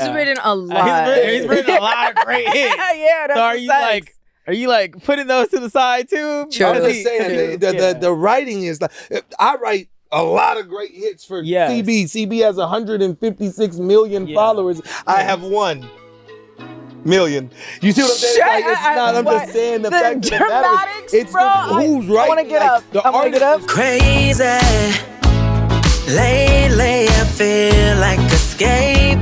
He's written a lot. He's written a lot of great hits. Yeah, that's so are you like putting those to the side too? True. I'm just saying the writing is like, I write a lot of great hits for CB. CB has 156 million followers. I have 1 million. You see what I'm saying? Like, it's not. I'm just saying the fact of the matter. It's who's right. I want to get up. The I want to get up. Crazy. Lately, I feel like escaping.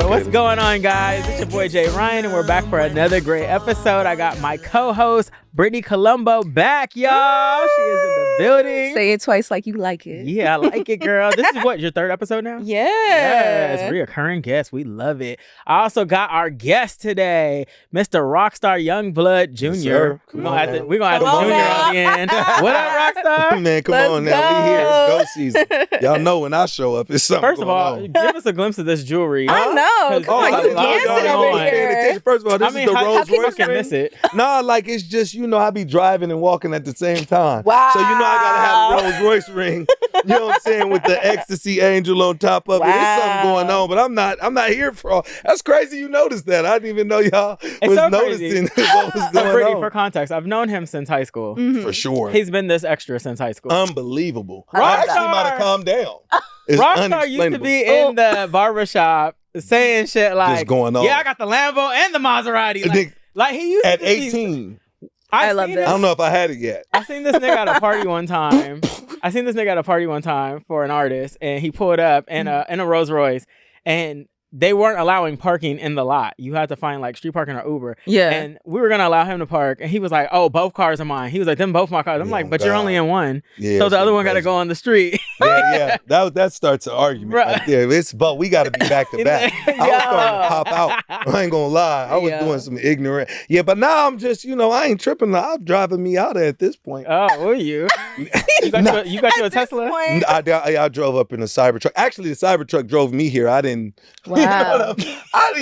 What's going on, guys? It's your boy Jay Ryan, and we're back for another great episode. I got my co-host Brittany Colombo back, y'all. She is in the building. Say it twice like you like it. Yeah, I like it, girl. This is what, your third episode now? Yeah. Yes, reoccurring guest. We love it. I also got our guest today, Mr. RoccStar Youngblood Jr. Yes, We're gonna have to Junior on the end. What up, RoccStar? Man, come on now. We here. It's go season. Y'all know when I show up, it's something. First of all, give us a glimpse of this jewelry. I know. Come on, you dancing over here. First of all, this is the Rolls Royce ring. Miss it? Nah, like it's just, I be driving and walking at the same time. Wow. So I gotta have a Rolls Royce ring. You know what I'm saying? With the ecstasy angel on top of it. There's something going on, but I'm not here for all. That's crazy you noticed that. I didn't even know y'all was noticing what was going on. For context, I've known him since high school. Mm-hmm. For sure. He's been this extra since high school. Unbelievable. RoccStar. I actually might have calmed down. It's RoccStar used to be in the barbershop saying shit like, just going on. Yeah, I got the Lambo and the Maserati. Like he used at to 18. I love that. I don't know if I had it yet. I seen this nigga at a party one time. For an artist, and he pulled up in a Rolls Royce, and they weren't allowing parking in the lot. You had to find like street parking or Uber. Yeah. And we were gonna allow him to park, and he was like, "Oh, both cars are mine." He was like, "Them both my cars." I'm like, "But you're only in one, so the other one got to go on the street." Yeah. That starts an argument right there. But we got to be back to back. I was starting to pop out. I ain't gonna lie. I was doing some ignorant. Yeah, but now I'm just, I ain't tripping. I'm driving me out at this point. Oh, were you? You got you a Tesla? I drove up in a Cybertruck. Actually, the Cybertruck drove me here. I didn't. Wow. I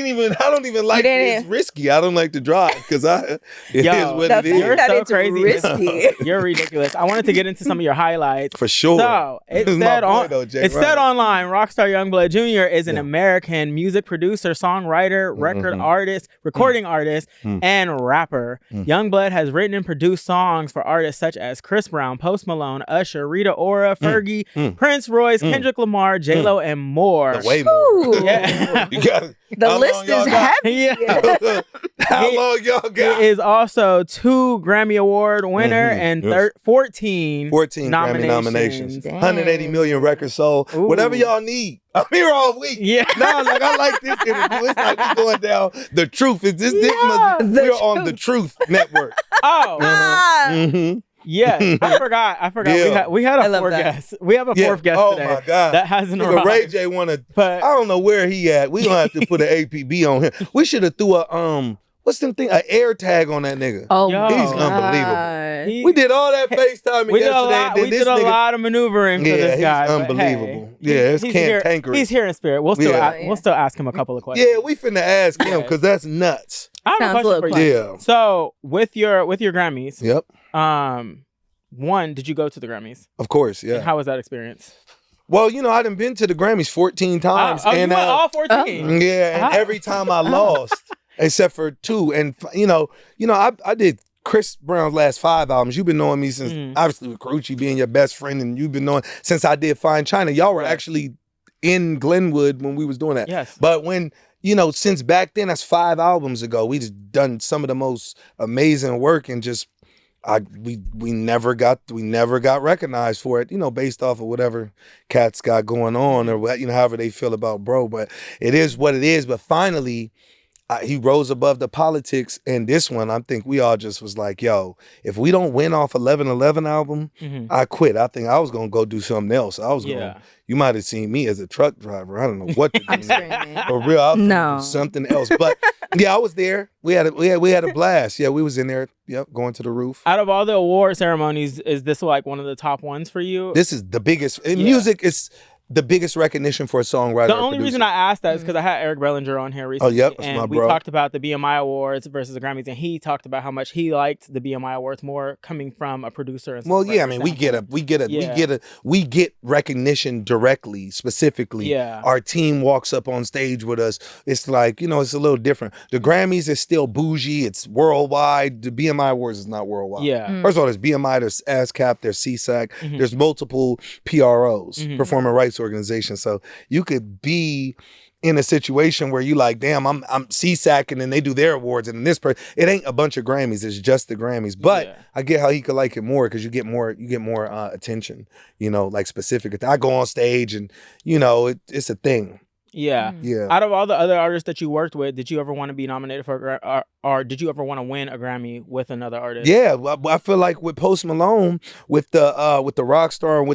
don't even like it. It's risky. I don't like to drive because it is what it is. You're so crazy. Risky. You're ridiculous. I wanted to get into some of your highlights. For sure. So it said online, RoccStar Youngblood Jr. is an American music producer, songwriter, record artist, recording artist, and rapper. Youngblood has written and produced songs for artists such as Chris Brown, Post Malone, Usher, Rita Ora, Fergie, Prince Royce, Kendrick Lamar, J-Lo, and more. Way more. Yeah. You got it. The list is heavy. Yeah. How long y'all got? He is also 2 Grammy Award winner and 14 Grammy nominations. 180 million records sold. Ooh. Whatever y'all need. I'm here all week. Yeah. Nah, I like this interview. It's like we going down the truth. We're on the Truth Network. Oh. Yeah, I forgot. Yeah. We had a fourth guest. We have a fourth guest today. Oh my God. That hasn't arrived. Ray J I don't know where he at. We gonna have to put an APB on him. We should have threw what's them thing? An air tag on that nigga. Oh, he's unbelievable. We did all that FaceTime yesterday. We did a lot of maneuvering for this guy. He's unbelievable. It's cantankerous. He's here in spirit. We'll still ask him a couple of questions. Yeah, we finna ask him because that's nuts. I have a question for you. Yeah. So with your Grammys. Yep. One, did you go to the Grammys? Of course, yeah. And how was that experience? Well, I done been to the Grammys 14 times. You went all 14? Yeah, and every time I lost, except for 2. And, I did Chris Brown's last 5 albums. You've been knowing me since, obviously, with Karuchi being your best friend, and you've been knowing since I did Fine China. Y'all were actually in Glenwood when we was doing that. Yes. But when... since back then, that's 5 albums ago, we just done some of the most amazing work and just we never got recognized for it, based off of whatever cats got going on or however they feel about bro. But it is what it is. But finally, he rose above the politics, and this one, I think we all just was like, yo, if we don't win off 1111 album, I quit. I think I was gonna go do something else. You might have seen me as a truck driver. I don't know what to do. For real, I was do something else. But yeah, I was there. We had a blast. Yeah, we was in there. Yep, going to the roof. Out of all the award ceremonies, is this like one of the top ones for you? This is the biggest in music. It's the biggest recognition for a songwriter. The only reason I asked that is because I had Eric Bellinger on here recently. Oh, yep, that's and my we bro. talked about the BMI Awards versus the Grammys, and he talked about how much he liked the BMI Awards more coming from a producer. And Well, yeah, I mean, we get recognition directly, specifically. Yeah. Our team walks up on stage with us. It's like, it's a little different. The Grammys is still bougie. It's worldwide. The BMI Awards is not worldwide. Yeah. First of all, there's BMI, there's ASCAP, there's CSAC, there's multiple PROs, performing rights organizations. So you could be in a situation where you like, damn, I'm CSAC, and then they do their awards, and this person, it ain't a bunch of Grammys, it's just the Grammys. But I get how he could like it more because you get more attention, like specific. I go on stage and it's a thing. Yeah. Yeah. Out of all the other artists that you worked with, did you ever want to be nominated for or did you ever want to win a Grammy with another artist? Yeah, I feel like with Post Malone, with the RoccStar, and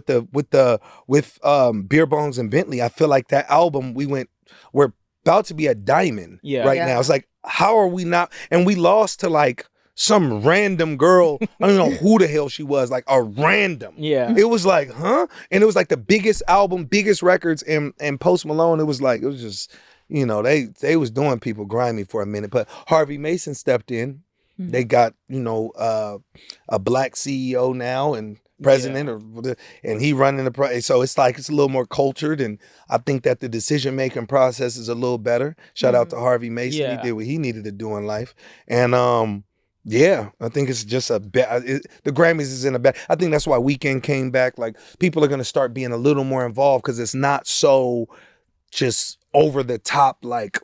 with Beer Bongs and Bentley, I feel like that album we're about to be a diamond right now. It's like, how are we not? And we lost to like some random girl. I don't know who the hell she was, like a random. Yeah. It was like, huh? And it was like the biggest album, biggest records, and Post Malone, it was just, they was doing people grimy for a minute. But Harvey Mason stepped in. They got, a black CEO now and president, and he running the so it's like it's a little more cultured, and I think that the decision making process is a little better. Shout out to Harvey Mason. He did what he needed to do in life. And yeah, I think it's just the Grammys is in a bad. I think that's why Weekend came back. Like, people are going to start being a little more involved because it's not so just over the top, like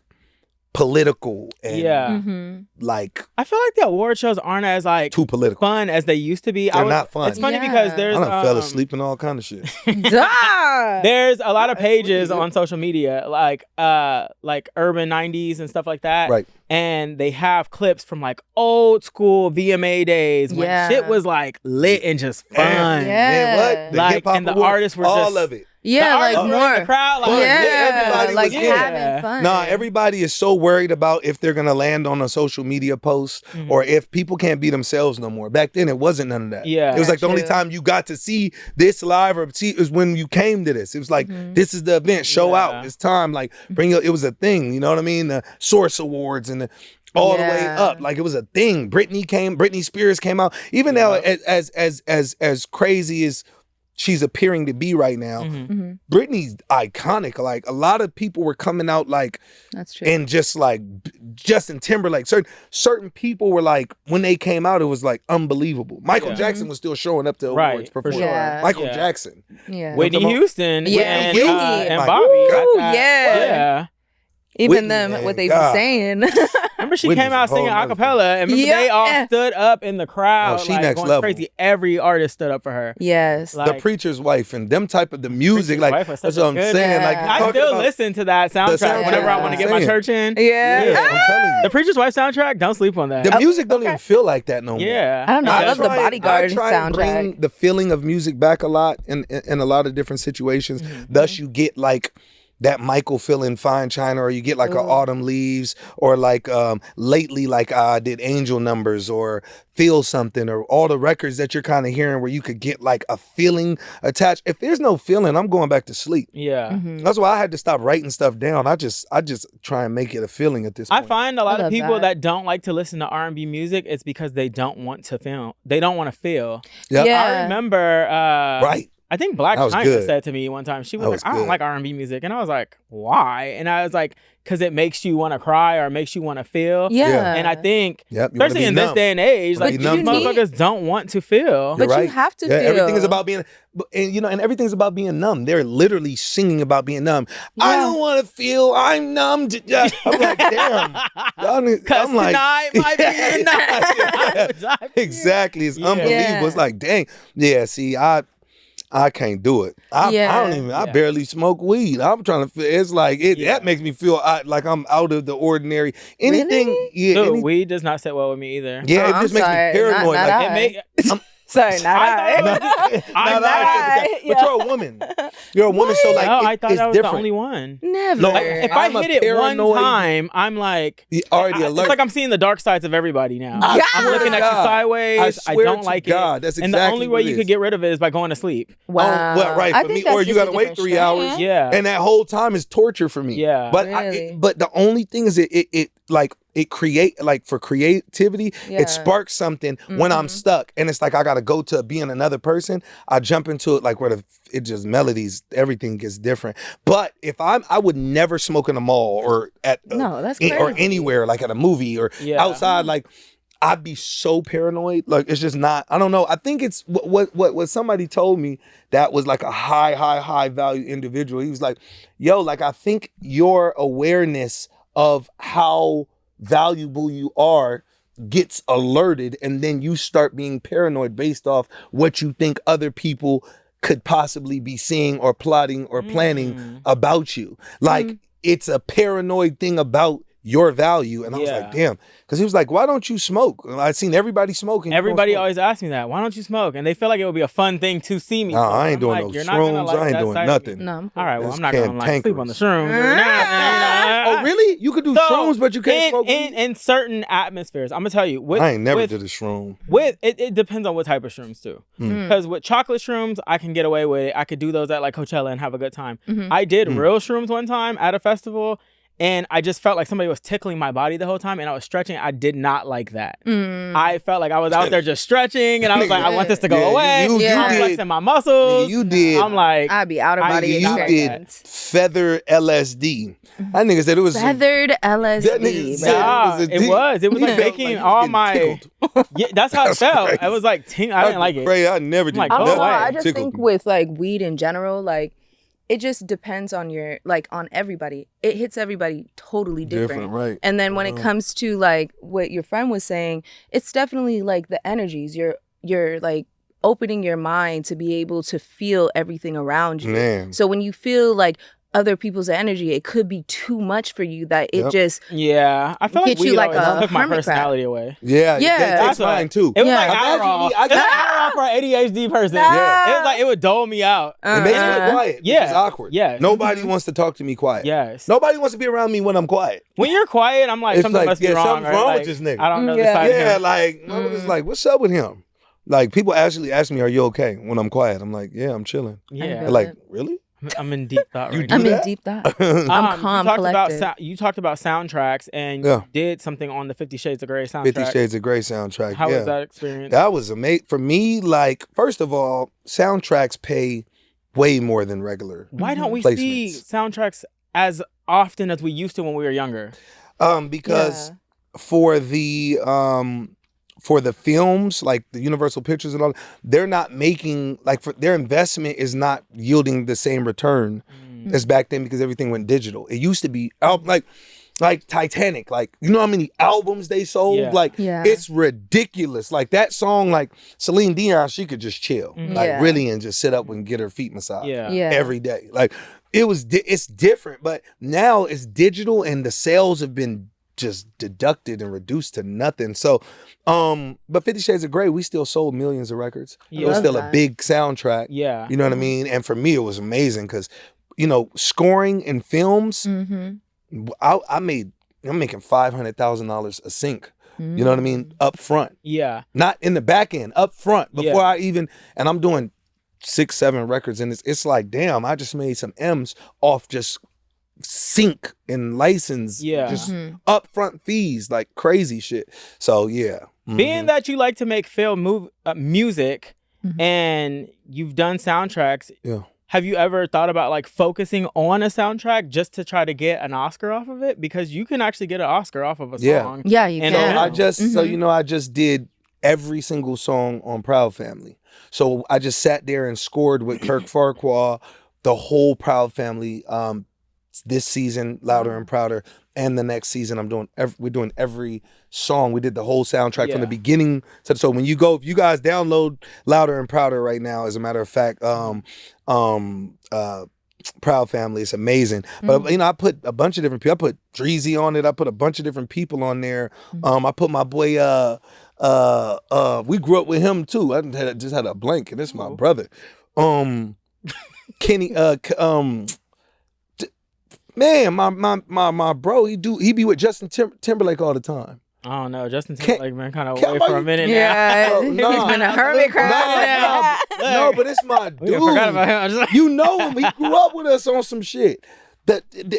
political and like. I feel like the award shows aren't as like too political, fun as they used to be. They're not fun. It's funny because there's I done fell asleep and all kind of shit. There's a lot of pages on social media like urban 90s and stuff like that. Right. And they have clips from like old school VMA days when shit was like lit and just fun. Man, what? The like, hip-hop and the award, artists were all just of it. Yeah, like more. The crowd, like, everybody like was having fun. Nah, everybody is so worried about if they're gonna land on a social media post or if people can't be themselves no more. Back then, it wasn't none of that. Yeah, it was like the only time you got to see this live or see is when you came to this. It was like this is the event. Show out. It's time. Like it was a thing. You know what I mean? The Source Awards and all the way up. Like, it was a thing. Britney Spears came out. Even now, as crazy as she's appearing to be right now, Britney's iconic. Like, a lot of people were coming out like, that's true, and just like Justin Timberlake. Certain people were like, when they came out, it was like unbelievable. Michael Jackson was still showing up to awards for performing. sure. Michael Jackson, Whitney Houston, and my Bobby. God. Yeah. Even them, what they be saying. Remember, she came out singing a cappella, and remember they all stood up in the crowd. She like, next going level. Crazy. Every artist stood up for her. Yes. The Preacher's Wife and them type of the music. Like, that's what I'm saying. Like, I still listen to that soundtrack whenever I want to get my church in. Yeah. I'm telling you. The Preacher's Wife soundtrack, don't sleep on that. The music don't even feel like that no more. Yeah. I don't know. I love the Bodyguard I try and soundtrack. bring the feeling of music back a lot in a lot of different situations. Thus, you get like that Michael feeling Fine China, or you get like an Autumn Leaves, or like lately, like I did Angel Numbers or Feel Something, or all the records that you're kind of hearing where you could get like a feeling attached. If there's no feeling, I'm going back to sleep. Yeah. That's why I had to stop writing stuff down. I just try and make it a feeling at this point. I find a lot of people that don't like to listen to R&B music, it's because they don't want to feel. They don't want to feel. Yep. Yeah. I remember right. I think Black China good. said to me one time, she was like, I good. don't like R&B music. And I was like, why? And I was like, because it makes you want to cry or makes you want to feel. Yeah. And I think, Yep, especially in this day and age, like, these motherfuckers don't want to feel. But you have to feel. Everything is about being, and everything's about being numb. They're literally singing about being numb. Yeah. I don't want to feel. I'm numb. I'm like, damn. I'm like, tonight might be the night. Exactly. It's unbelievable. It's like, dang. Yeah, see, I can't do it. I don't even. I barely smoke weed. I'm trying to feel. It's like that makes me feel like I'm out of the ordinary. Anything. Really? Yeah. Dude, weed does not sit well with me either. Yeah, it just makes me paranoid. Not like, Sorry, not I. But you're a woman. You're a woman, so like no, I thought it's I was different. the only one. Never. No, Like, if I hit it one time, I'm like, already alert. it's like I'm seeing the dark sides of everybody now. I I'm swear looking to at you God. sideways. I swear don't to like God, it. that's And the exactly only what way it you is. could get rid of it is by going to sleep. Wow. Well, right, I for think me, that's or you just a gotta wait different 3 strand. hours. Yeah. And that whole time is torture for me. Yeah. But Really? but the only thing is it create like for creativity, Yeah. it sparks something when I'm stuck. And it's like I gotta go to being another person. I jump into it like where it just melodies, everything gets different. But if I would never smoke in a mall or at No, that's or crazy. anywhere, like at a movie or Yeah. outside, like I'd be so paranoid. Like it's just not. I don't know. I think it's what somebody told me that was like a high value individual. He was like, "Yo, like I think your awareness of how valuable you are gets alerted, and then you start being paranoid based off what you think other people could possibly be seeing or plotting or planning about you. Like it's a paranoid thing about your value." And I was like, damn. Because he was like, why don't you smoke? I'd seen everybody smoking. Everybody always asks me that. Why don't you smoke? And they feel like it would be a fun thing to see me. No, I ain't I'm doing like, no you're not gonna shrooms. like I ain't that doing side of nothing. me. No, I'm All right, well, It's I'm not gonna like sleep on the shrooms. Oh, really? You could do shrooms, but you can't smoke weed? in certain atmospheres. I'm gonna tell you. I ain't never did a shroom. It depends on what type of shrooms too. Because with chocolate shrooms, I can get away with it. I could do those at like Coachella and have a good time. I did real shrooms one time at a festival. And I just felt like somebody was tickling my body the whole time, and I was stretching. I did not like that. I felt like I was out there just stretching, and I was like, I want this to go away. You I'm did. flexing my muscles. You did. I'm like, I'd be out of body You did experience. feather LSD. That nigga said it was Feathered That LSD. nigga said bro. nah, it was a it deep- was. It was He like felt making like he all getting my. tickled. Yeah, that's how it That's felt. crazy. It was like, I didn't like it. Crazy. I never did like, I don't nothing know. Nothing I just tickled think me. with like weed in general, like it just depends on your on everybody. It hits everybody totally different. right. And then when it comes to like what your friend was saying, it's definitely like the energies. You're like opening your mind to be able to feel everything around you. Man. So when you feel like other people's energy, it could be too much for you that it just Yeah, I feel like Get you weed like always a took my hermit crab. personality away. Yeah, Yeah. that takes That's what mine too. It was Yeah. like Imagine Adderall. me, I It was got- like Adderall for an ADHD person. Yeah. It was like it would dole me out. It makes me quiet. Yeah. It's awkward. Yes. Nobody wants to talk to me quiet. Yes. Nobody wants to be around me when I'm quiet. When you're quiet, I'm like, It's something like, must be yeah, wrong. something's right? wrong Like, with this nigga. I don't know Yeah. this side of Yeah, him. like I'm just like, what's up with him? Like people actually ask me, "Are you okay?" when I'm quiet. I'm like, "Yeah, I'm chilling." Yeah. They're like, "Really?" I'm in deep thought You right do now. I'm in that? deep thought. I'm calm, collected. You talked about soundtracks and Yeah. you did something on the 50 Shades of Grey soundtrack. 50 Shades of Grey soundtrack. How yeah. was that experience? That was amazing for me. Like, first of all, soundtracks pay way more than regular. Why don't we see placements. soundtracks as often as we used to when we were younger? Because for the films, like the Universal Pictures and all, they're not making their investment is not yielding the same return as back then because everything went digital. It used to be like Titanic, like you know how many albums they sold? Yeah. Like Yeah. it's ridiculous. Like that song, like Celine Dion, she could just chill, like Yeah. really, and just sit up and get her feet massaged Yeah. every day. Like it's different, but now it's digital and the sales have been just deducted and reduced to nothing. So, but 50 Shades of Grey, we still sold millions of records. Yeah. It was Love still a that. big soundtrack. Yeah. You know what I mean? And for me, it was amazing because, you know, scoring in films, Mm-hmm. I'm making $500,000 a sync. You know what I mean? Up front, Yeah. not in the back end, up front before Yeah. and I'm doing 6-7 records and it's like, damn, I just made some M's off just sync and license, Yeah. just upfront fees, like crazy shit. So yeah. Being that you like to make film music Mhm. and you've done soundtracks, Yeah. have you ever thought about like focusing on a soundtrack just to try to get an Oscar off of it? Because you can actually get an Oscar off of a Yeah. song. Yeah, you And can. So Yeah. I just did every single song on Proud Family. So I just sat there and scored with Kirk Farquhar the whole Proud Family. This season, Louder and Prouder, and the next season, we're doing every song. We did the whole soundtrack from the Yeah. beginning. So when you go, if you guys download Louder and Prouder right now, as a matter of fact, Proud Family. It's amazing. But you know, I put a bunch of different people. I put Dreezy on it. I put a bunch of different people on there. I put my boy we grew up with him too. I just had a blank, and it's my brother. Kenny man, my bro, he be with Justin Timberlake all the time. I don't know. Justin Timberlake been kind of away for a minute now. Yeah, he's been a hermit crab. No, but it's my dude. I forgot about him. You know him. He grew up with us on some shit.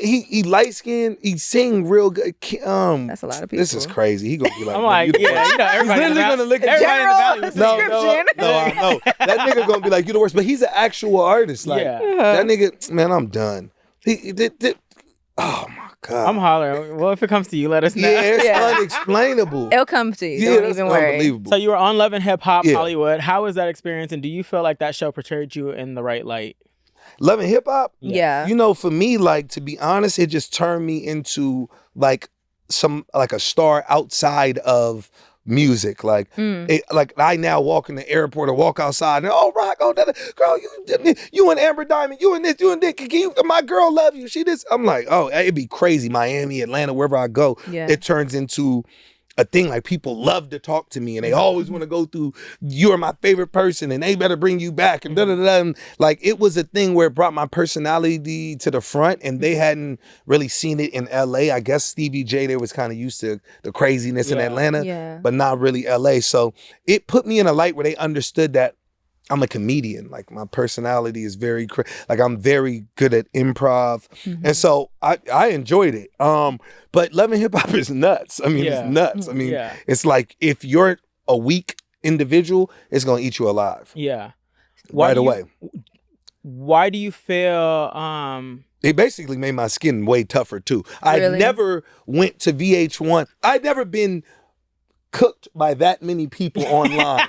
He light skinned. He sing real good. That's a lot of people. This is crazy. He gonna be like, I'm like, yeah, you know, everybody's gonna look at general description. No, I know that nigga gonna be like, you the worst. But he's an actual artist. Like that nigga, man, I'm done. Oh my God. I'm hollering. Well, if it comes to you, let us know. Yeah, it's unexplainable. It'll come to you. Yeah, Don't even worry. Unbelievable. So you were on Love and Hip Hop Hollywood. How was that experience, and do you feel like that show portrayed you in the right light? Love and Hip Hop? Yeah. You know, for me, like, to be honest, it just turned me into like a star outside of music. Like, like I now walk in the airport or walk outside and Rock, girl, you and Amber Diamond, you and this, my girl love you. She this. I'm like, it'd be crazy. Miami, Atlanta, wherever I go, it turns into a thing. Like, people love to talk to me and they always want to go through, you're my favorite person and they better bring you back and da-da-da. And like, it was a thing where it brought my personality to the front, and they hadn't really seen it in LA. I guess Stevie J, they was kind of used to the craziness in Atlanta, but not really LA. So it put me in a light where they understood that I'm a comedian. Like, my personality is very, like, I'm very good at improv. And so I enjoyed it. But Love and Hip Hop is nuts. I mean, it's nuts. I mean, it's like, if you're a weak individual, it's going to eat you alive. Yeah. Right away. Why do you feel... It basically made my skin way tougher too. Really? I never went to VH1. I'd never been cooked by that many people online.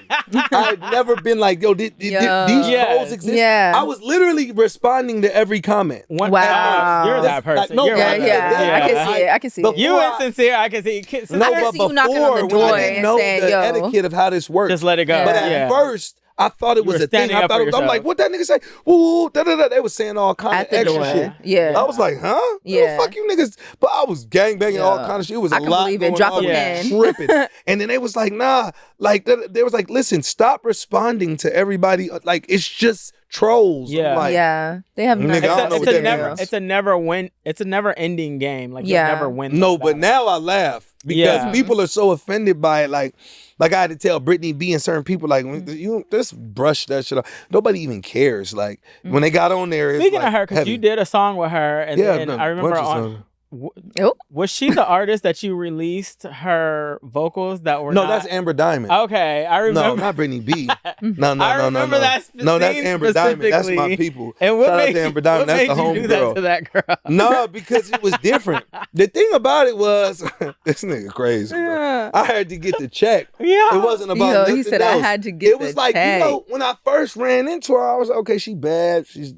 I've never been like, these trolls exist. Yeah. I was literally responding to every comment. Wow. You're that person. Like, You're I can see it. I can see it. You insincere. I can see it. No, but see you knocking on the before, door when I didn't and know saying, the yo. etiquette of how this works. Just let it go. But at first, I thought it was a thing. I thought I'm like, what that nigga say? Woo, da da da. They was saying all kind of extra shit. Yeah. I was like, huh? Yeah. Fuck you niggas. But I was gangbanging all kind of shit. It was a lot going Drop on. a pin. Tripping. And then they was like, nah. Like, they was like, listen, stop responding to everybody. Like, it's just trolls. Yeah. Like, they have nothing. It's a never ending game. Like, you'll never win. No, but now I laugh because people are so offended by it. Like I had to tell Brittany B and certain people, like, you just brush that shit off. Nobody even cares. Like, when they got on there, speaking of her, because you did a song with her, and then I remember was she the artist that you released her vocals that were No, that's Amber Diamond. Okay, I remember. No, not Brittany B. No. I remember that No, that's Amber Diamond. That's my people. And what made Amber Diamond? That's the home girl. To that girl? No, because it was different. The thing about it was, this nigga crazy, bro. I had to get the check. Yeah. It wasn't about nothing he said else. I had to get the check. It was like, you know, when I first ran into her, I was like, okay, she bad. She's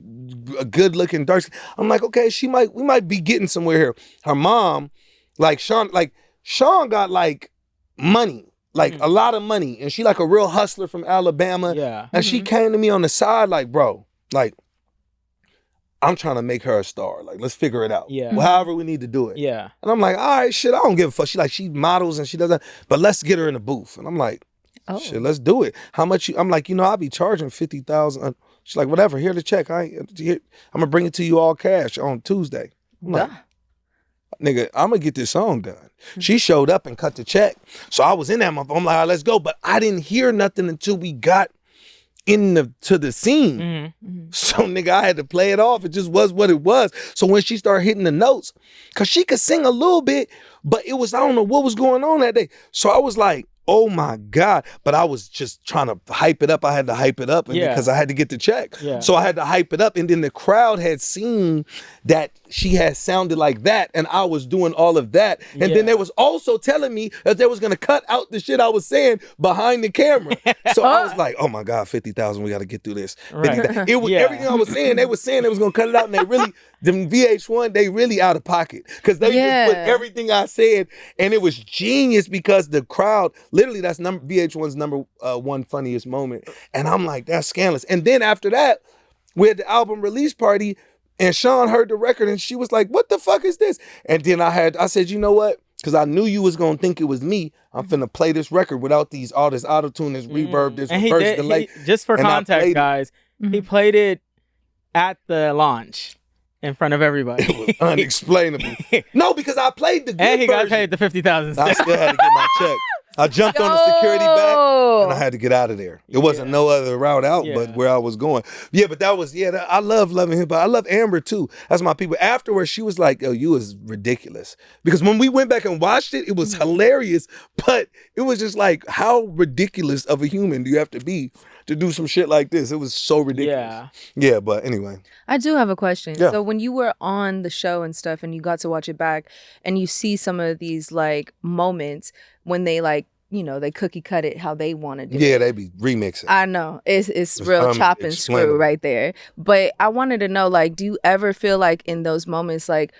a good looking dark skin. I'm like, okay, we might be getting somewhere here. Her mom, Sean got like money, like a lot of money. And she like a real hustler from Alabama. Yeah. And she came to me on the side like, bro, like, I'm trying to make her a star. Like, let's figure it out. Yeah. Well, however we need to do it. Yeah. And I'm like, all right, shit, I don't give a fuck. She models and she doesn't, but let's get her in the booth. And I'm like, shit, let's do it. How much I'm like, I'll be charging $50,000. She's like, whatever, here the check. I'm gonna bring it to you all cash on Tuesday. I'm like, nigga, I'm gonna get this song done. She showed up and cut the check. So I was in that month. I'm like, all right, let's go. But I didn't hear nothing until we got to the scene. So nigga, I had to play it off. It just was what it was. So when she started hitting the notes, cause she could sing a little bit, but it was, I don't know what was going on that day. So I was like, oh my God. But I was just trying to hype it up. I had to hype it up because I had to get the check. Yeah. So I had to hype it up. And then the crowd had seen that she had sounded like that. And I was doing all of that. And then they was also telling me that they was going to cut out the shit I was saying behind the camera. So I was like, oh my God, 50,000. We got to get through this. Right. It was everything I was saying. They was saying they was going to cut it out. And they really, them VH1, they really out of pocket. Because they just put everything I said. And it was genius because the crowd, literally that's VH1's number one funniest moment. And I'm like, that's scandalous. And then after that, we had the album release party. And Sean heard the record and she was like, what the fuck is this? And then I said, you know what? Because I knew you was going to think it was me. I'm finna play this record without all this auto-tune, this reverb, this reverse delay. Just for context, guys, he played it at the launch in front of everybody. It was unexplainable. No, because I played the good and he version. got paid the $50,000. I still had to get my check. I jumped on the security back and I had to get out of there. It wasn't no other route out but where I was going. Yeah, but that was, I love loving hip hop. I love Amber too. That's my people. Afterwards, she was like, yo, you was ridiculous. Because when we went back and watched it, it was hilarious, but it was just like, how ridiculous of a human do you have to be to do some shit like this? It was so ridiculous. Yeah, but anyway. I do have a question. Yeah. So when you were on the show and stuff and you got to watch it back and you see some of these like moments when they like, you know, they cookie cut it how they want to do it. Yeah, they be remixing. I know. It's real chop and screw right there. But I wanted to know, like, do you ever feel like in those moments, like,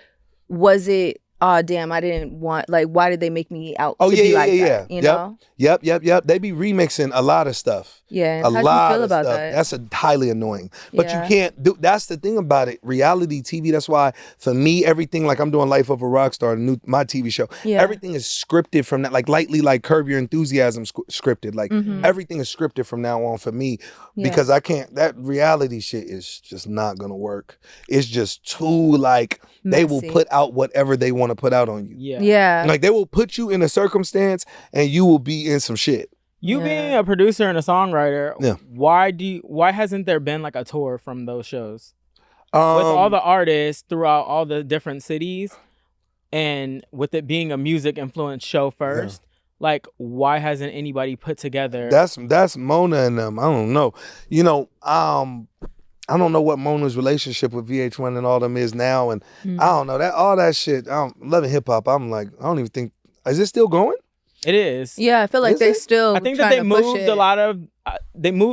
was it, oh, damn, I didn't want, like, why did they make me out to be like that, you know? Yep. They be remixing a lot of stuff. Yeah, a how lot do you feel of about stuff. that? That's highly annoying. But you can't do, that's the thing about it. Reality TV, that's why for me, everything, like I'm doing Life of a Rockstar, my TV show, everything is scripted from that, like lightly like Curb Your Enthusiasm scripted. Like everything is scripted from now on for me because I can't, that reality shit is just not gonna work. It's just too like, they will put out whatever they want to put out on you. Yeah. Like they will put you in a circumstance and you will be in some shit. You being a producer and a songwriter, why hasn't there been like a tour from those shows? With all the artists throughout all the different cities and with it being a music influenced show first, like why hasn't anybody put together? That's Mona and them. I don't know. You know, I don't know what Mona's relationship with VH1 and all them is now, and I don't know that all that shit. I'm loving hip hop. I'm like, I don't even think, is it still going? It is. Yeah, I feel like they still. I think that they moved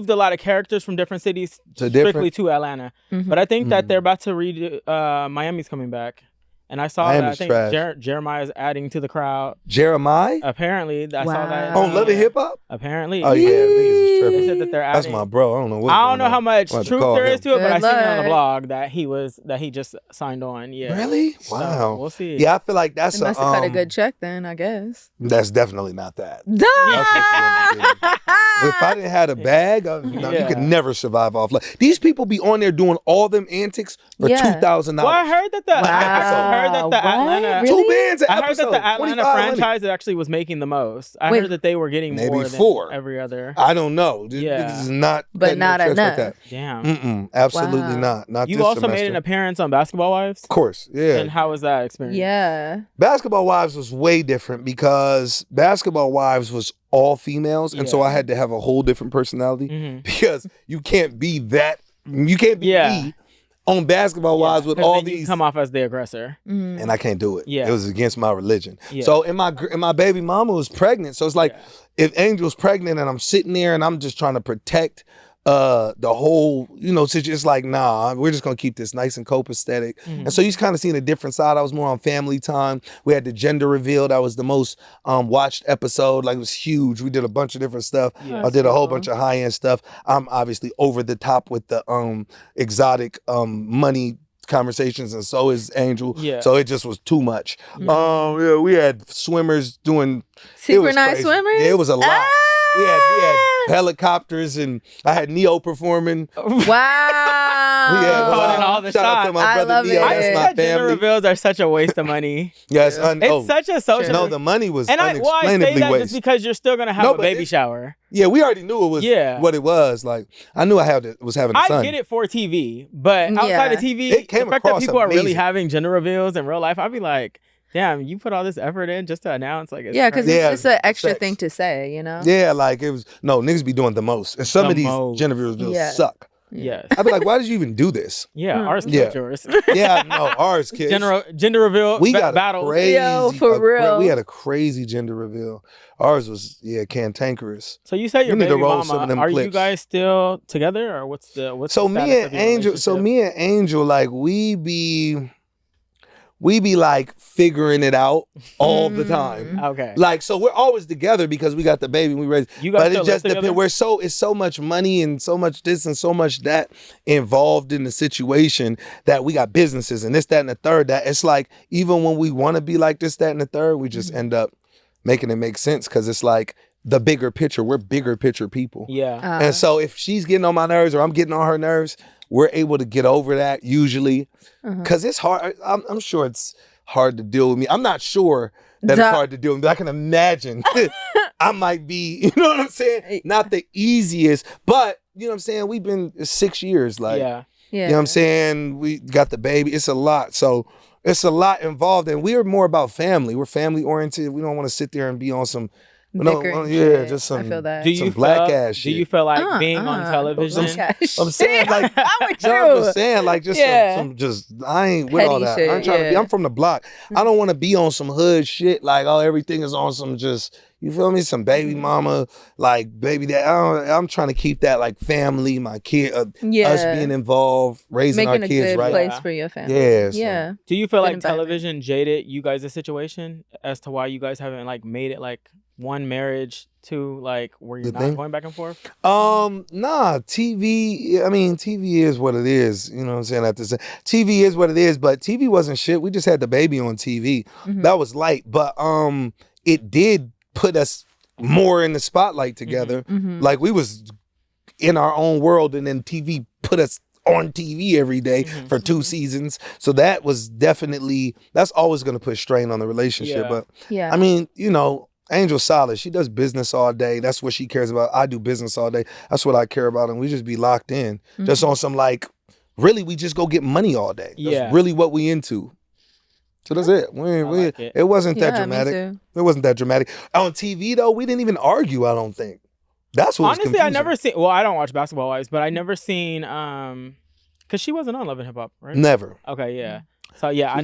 a lot of characters from different cities strictly to Atlanta. But I think that they're about to redo. Miami's coming back, and I saw Miami's that. I think Jeremiah's adding to the crowd. Jeremiah? Apparently, I saw that. On Loving Hip Hop? Apparently. Oh yeah, niggas is tripping. They said that they're adding. That's my bro. I don't know what. I don't know how much truth there is to it, but I Good seen it on the luck. blog that he just signed on. Yeah. Really? So, Wow. we'll see. Yeah, I feel like that's They must have cut a good check then, I guess. That's definitely not that. Duh! If I didn't have a bag, you could never survive off. Like these people be on there doing all them antics for $2,000. Well, I heard that the Atlanta Really? 2 bands an I heard episode. that the Atlanta 2,500. franchise actually was making the most. I heard that they were getting Maybe more 4. than every other. I don't know. This is not, But not no checks enough. Like that. Damn. Absolutely not. Not You this also semester. made an appearance on Basketball Wives? Of course, yeah. And how was that experience? Yeah. Basketball Wives was way different because Basketball Wives was all females, and so I had to have a whole different personality because you can't be that. You can't be me on Basketball Wives with all these. You come off as the aggressor, and I can't do it. Yeah, it was against my religion. So and my baby mama was pregnant, so it's like if Angel's pregnant and I'm sitting there and I'm just trying to protect the whole, it's like, nah, we're just gonna keep this nice and copacetic. And so you kind of seen a different side. I was more on family time. We had the gender reveal. That was the most watched episode. Like it was huge. We did a bunch of different stuff. I did a whole bunch of high end stuff. I'm obviously over the top with the exotic money conversations, and so is Angel. So it just was too much. We had swimmers doing Synchronized swimmers. Yeah, it was a lot. We had helicopters, and I had Neo performing. Wow. Calling all the shout out to shots. my brother love Neo. it. I That's think my that gender family. reveals are such a waste of money. Yes, it's such a social. No, the money was and I say unexplainably that waste. just because you're still gonna have a baby shower. Yeah, we already knew it was what it was. Like I knew was having a son. I get it for TV, but outside of TV, it came the fact that across people are really amazing. having gender reveals in real life, I'd be like, damn, you put all this effort in just to announce like it's because it's just an extra thing to say, Yeah, like it was niggas be doing the most. And some of these gender reveals suck. Yes. I'd be like, why did you even do this? Yeah, ours killed yours. Yeah, no, ours killed. Gender reveal we got battle. For real. We had a crazy gender reveal. Ours was cantankerous. So you said your need to baby roll some of mama. them Are you clips. guys still together, or what's So the me status and of your Angel. So relationship? me and Angel, like we we be like figuring it out all the time. Okay. Like, so we're always together because we got the baby and we raised. You guys but still it just live depends. together? It's so much money and so much this and so much that involved in the situation that we got businesses and this, that, and the third. That it's like, even when we want to be like this, that, and the third, we just end up making it make sense because it's like the bigger picture. We're bigger picture people. Yeah. And so if she's getting on my nerves or I'm getting on her nerves, we're able to get over that usually. Because it's hard. I'm sure it's hard to deal with me. I'm not sure that it's hard to deal with me. I can imagine I might be, you know what I'm saying? Not the easiest, but you know what I'm saying? We've been 6 years. Like, you know what I'm saying? We got the baby. It's a lot. So it's a lot involved. And we're more about family. We're family oriented. We don't want to sit there and be on some, just some, I feel that. some black ass shit. Do you feel like being on television? I'm saying like, I'm with you. I'm just saying like just some I ain't with Petty all that. shit, I'm trying to be. I'm from the block. I don't want to be on some hood shit. Like everything is on some just. You feel me? Some baby mama, like baby dad. I'm trying to keep that like family, my kid, us being involved, raising making our kids a good right. place for your family. Yeah. So. Yeah. Do you feel Good like environment. television jaded you guys' situation as to why you guys haven't like made it like one marriage to like where you're not going back and forth? Nah, TV. I mean, TV is what it is. You know what I'm saying? TV is what it is, but TV wasn't shit. We just had the baby on TV. That was light, but it did put us more in the spotlight together. Like we was in our own world, and then TV put us on TV every day for 2 seasons. So that was definitely, that's always going to put strain on the relationship. But I mean, you know, Angel's solid. She does business all day. That's what she cares about. I do business all day. That's what I care about. And we just be locked in. Just on some like, really, we just go get money all day. That's really what we into. So that's it. It wasn't that dramatic. It wasn't that dramatic. On TV though, we didn't even argue, I don't think. That's what honestly, I never seen, well, I don't watch Basketball Wives, but I never seen, because she wasn't on Love and Hip Hop, right? Never. Okay, yeah. So yeah, I've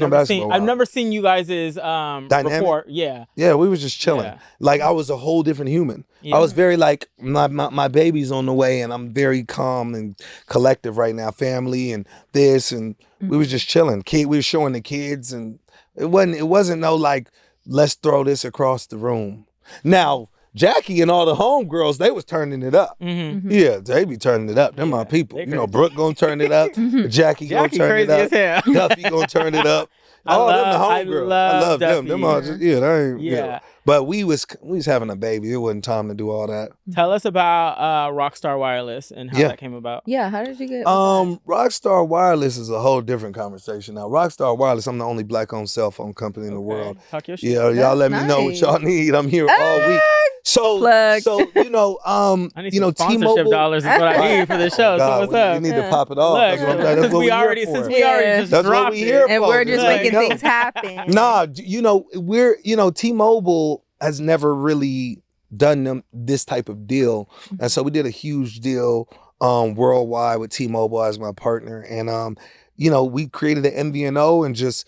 never seen you guys' report. Yeah. Yeah, we was just chilling. Yeah. Like I was a whole different human. I was very like, my baby's on the way and I'm very calm and collective right now. Family and this, and we was just chilling. We were showing the kids, and it wasn't no like, let's throw this across the room. Now, Jackie and all the homegirls, they was turning it up. Yeah, they be turning it up. Them my people. You know, Brooke gonna turn it up. Jackie gonna turn it up. Duffy gonna turn it up. Them the homegirls. I love them. Them all just, they ain't, But we was having a baby. It wasn't time to do all that. Tell us about RoccStar Wireless and how that came about. Yeah, how did you get RoccStar Wireless is a whole different conversation now. RoccStar Wireless, I'm the only black-owned cell phone company in the world. Talk your shit. Yeah, y'all let me know what y'all need. I'm here all week. So you know, I need some sponsorship T-Mobile dollars is what I need for this show. So what's up? You need to pop it off. Look, since we already just that's dropped what we here and for. we're just making things happen. Nah, you know, T-Mobile has never really done this type of deal, and so we did a huge deal worldwide with T-Mobile as my partner, and you know, we created an MVNO and just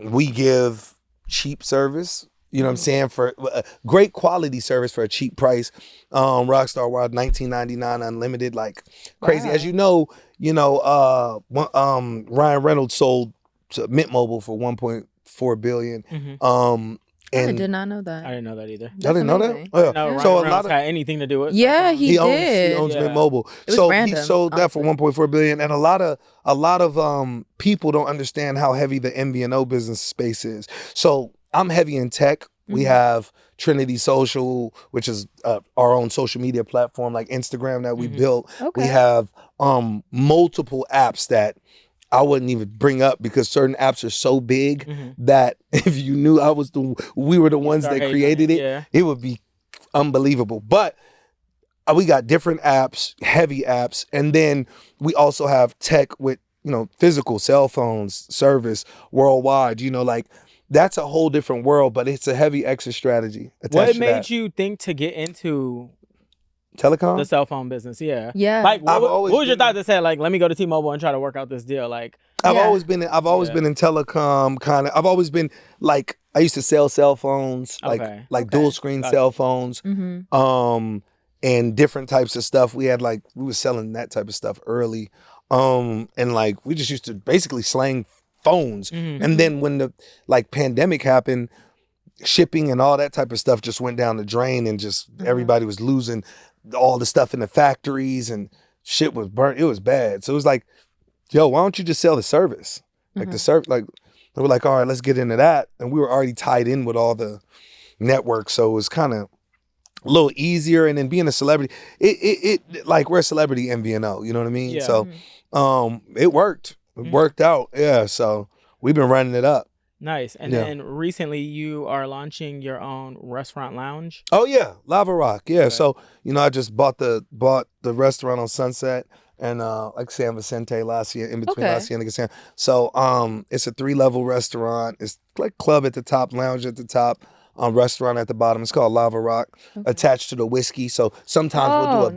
we give cheap service. You know what I'm saying? For a great quality service for a cheap price. RoccStar Wild, $19.99 unlimited, like crazy. Wow. As you know, Ryan Reynolds sold to Mint Mobile for $1.4 billion. And I did not know that. I didn't know that either. I didn't know that? No, Ryan Reynolds had anything to do with it. Yeah, he did. He owns Mint Mobile. So he sold that for $1.4 billion. And a lot of people don't understand how heavy the MVNO business space is. So I'm heavy in tech. We have Trinity Social, which is our own social media platform like Instagram that we built. Okay. We have multiple apps that I wouldn't even bring up because certain apps are so big that if you knew we were the ones that created it, it would be unbelievable. But we got different apps, heavy apps, and then we also have tech with, physical cell phones service worldwide, like that's a whole different world, but it's a heavy exit strategy. What made you think to get into telecom? The cell phone business, yeah. Like, what was your thought that said, like, let me go to T-Mobile and try to work out this deal? Like, I've always been in telecom, kind of. I've always been like, I used to sell cell phones, like dual screen cell phones, and different types of stuff. We were selling that type of stuff early, and like we just used to basically slang phones. And then when the like pandemic happened, shipping and all that type of stuff just went down the drain, and just everybody was losing all the stuff in the factories, and shit was burnt. It was bad. So it was like, yo, why don't you just sell the service? Like the service, like we were like, all right, let's get into that. And we were already tied in with all the networks, so it was kind of a little easier. And then being a celebrity, it like we're a celebrity MVNO, you know what I mean? Yeah. So it worked. It worked out. Yeah. So we've been running it up. Nice. And then recently you are launching your own restaurant lounge. Oh yeah, Lava Rock. Yeah. Okay. So, you know, I just bought the restaurant on Sunset and like San Vicente, La Cienega, in between La Cienega and San. So it's a 3-level restaurant. It's like club at the top, lounge at the top, restaurant at the bottom. It's called Lava Rock, attached to the whiskey. So sometimes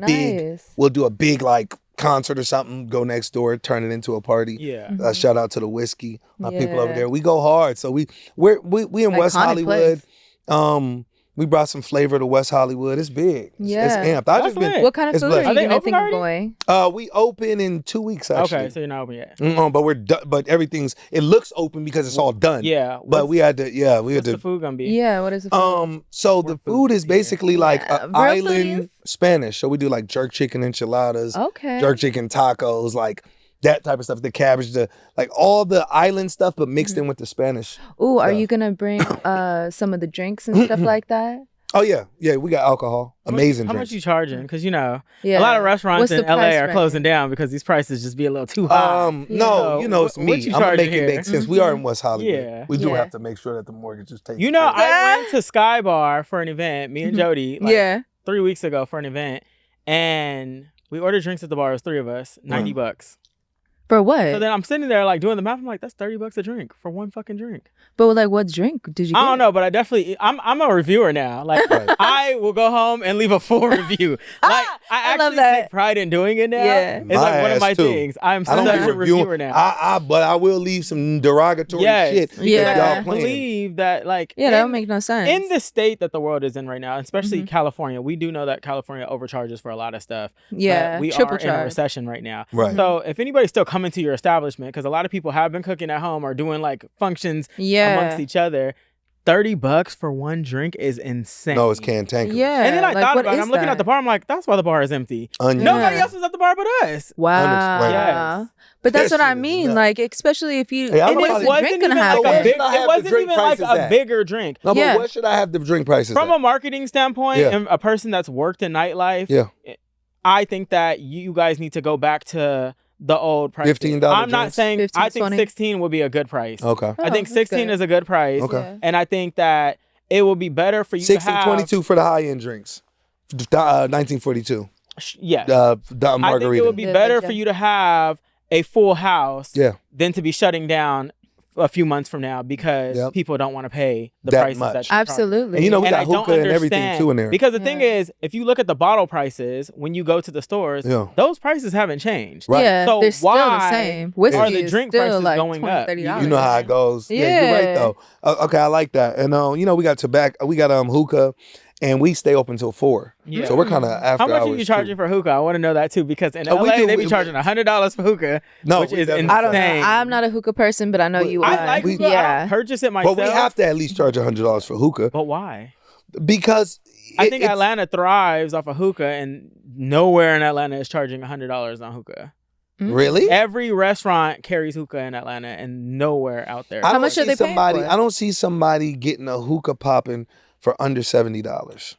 we'll do a big like concert or something, go next door, turn it into a party. Yeah. Shout out to the whiskey. My people over there. We go hard. So we in West Hollywood. Place. We brought some flavor to West Hollywood. It's big. It's amped. What kind of food are you thinking of going? We open in 2 weeks actually. Okay, so you're not open yet. But we're done. But it looks open because it's all done. Yeah. But we had to. What's the food gonna be? Yeah. What is the food? So the food is basically like island Spanish. So we do like jerk chicken enchiladas. Okay. Jerk chicken tacos, like that type of stuff. The cabbage, like all the island stuff, but mixed in with the Spanish. Ooh, are you gonna bring some of the drinks and stuff like that? Oh yeah, we got alcohol. Amazing. How much you charging? Because a lot of restaurants in LA are closing down because these prices just be a little too high. No, it's me. I'm gonna make it make sense. We are in West Hollywood. Yeah. We do have to make sure that the mortgage is taken. I went to Sky Bar for an event. Me and Jody. 3 weeks ago for an event, and we ordered drinks at the bar. It was 3 of us. $90. For what? So then I'm sitting there like doing the math. I'm like, that's $30 a drink for one fucking drink. But like, what drink did you get? I don't know, but I'm a reviewer now. Like, I will go home and leave a full review. Like, I actually take pride in doing it now. Yeah. It's like one of my things. I'm such a reviewer now. But I will leave some derogatory shit. Yeah. I believe that that don't make no sense. In the state that the world is in right now, especially California, we do know that California overcharges for a lot of stuff. Yeah. We are in a recession right now. Right. So if anybody's still coming to your establishment, because a lot of people have been cooking at home or doing like functions amongst each other, $30 for one drink is insane. No, it's cantankerous. Yeah. And then I thought about it. I'm looking at the bar. I'm like, that's why the bar is empty. Nobody else is at the bar but us. Wow. Yes. But that's what I mean. Like, especially if you, it wasn't even like a bigger drink. No, but what should I have the drink prices from a marketing standpoint and a person that's worked in nightlife? Yeah. I think that you guys need to go back to the old price. $15. I'm not saying 15, I think 20. 16 would be a good price. Okay. I think 16 is a good price. Okay. And I think that it will be better for you to have 16, 22 for the high end drinks. 1942. Yes. Margarita. I think it would be better for you to have a full house than to be shutting down a few months from now because people don't want to pay the prices that you're Absolutely. And we got hookah and everything too in there. Because the thing is, if you look at the bottle prices when you go to the stores, those prices haven't changed. Right. Yeah, so they're still the same. Whiskey are the drink prices like going up? $30. You know how it goes. Yeah, you're right though. Okay, I like that. And we got tobacco, we got hookah. And we stay open till 4. Yeah. So we're kind of after hours. How much are you charging for hookah? I want to know that too, because in LA they be charging $100 for hookah, which is insane. I don't know. I'm not a hookah person, but I know you are. I like hookah. I purchase it myself. But we have to at least charge $100 for hookah. But why? Because I think Atlanta thrives off of hookah, and nowhere in Atlanta is charging $100 on hookah. Really? Every restaurant carries hookah in Atlanta, and nowhere out there. How much are they paying for? I don't see somebody getting a hookah popping for under $70.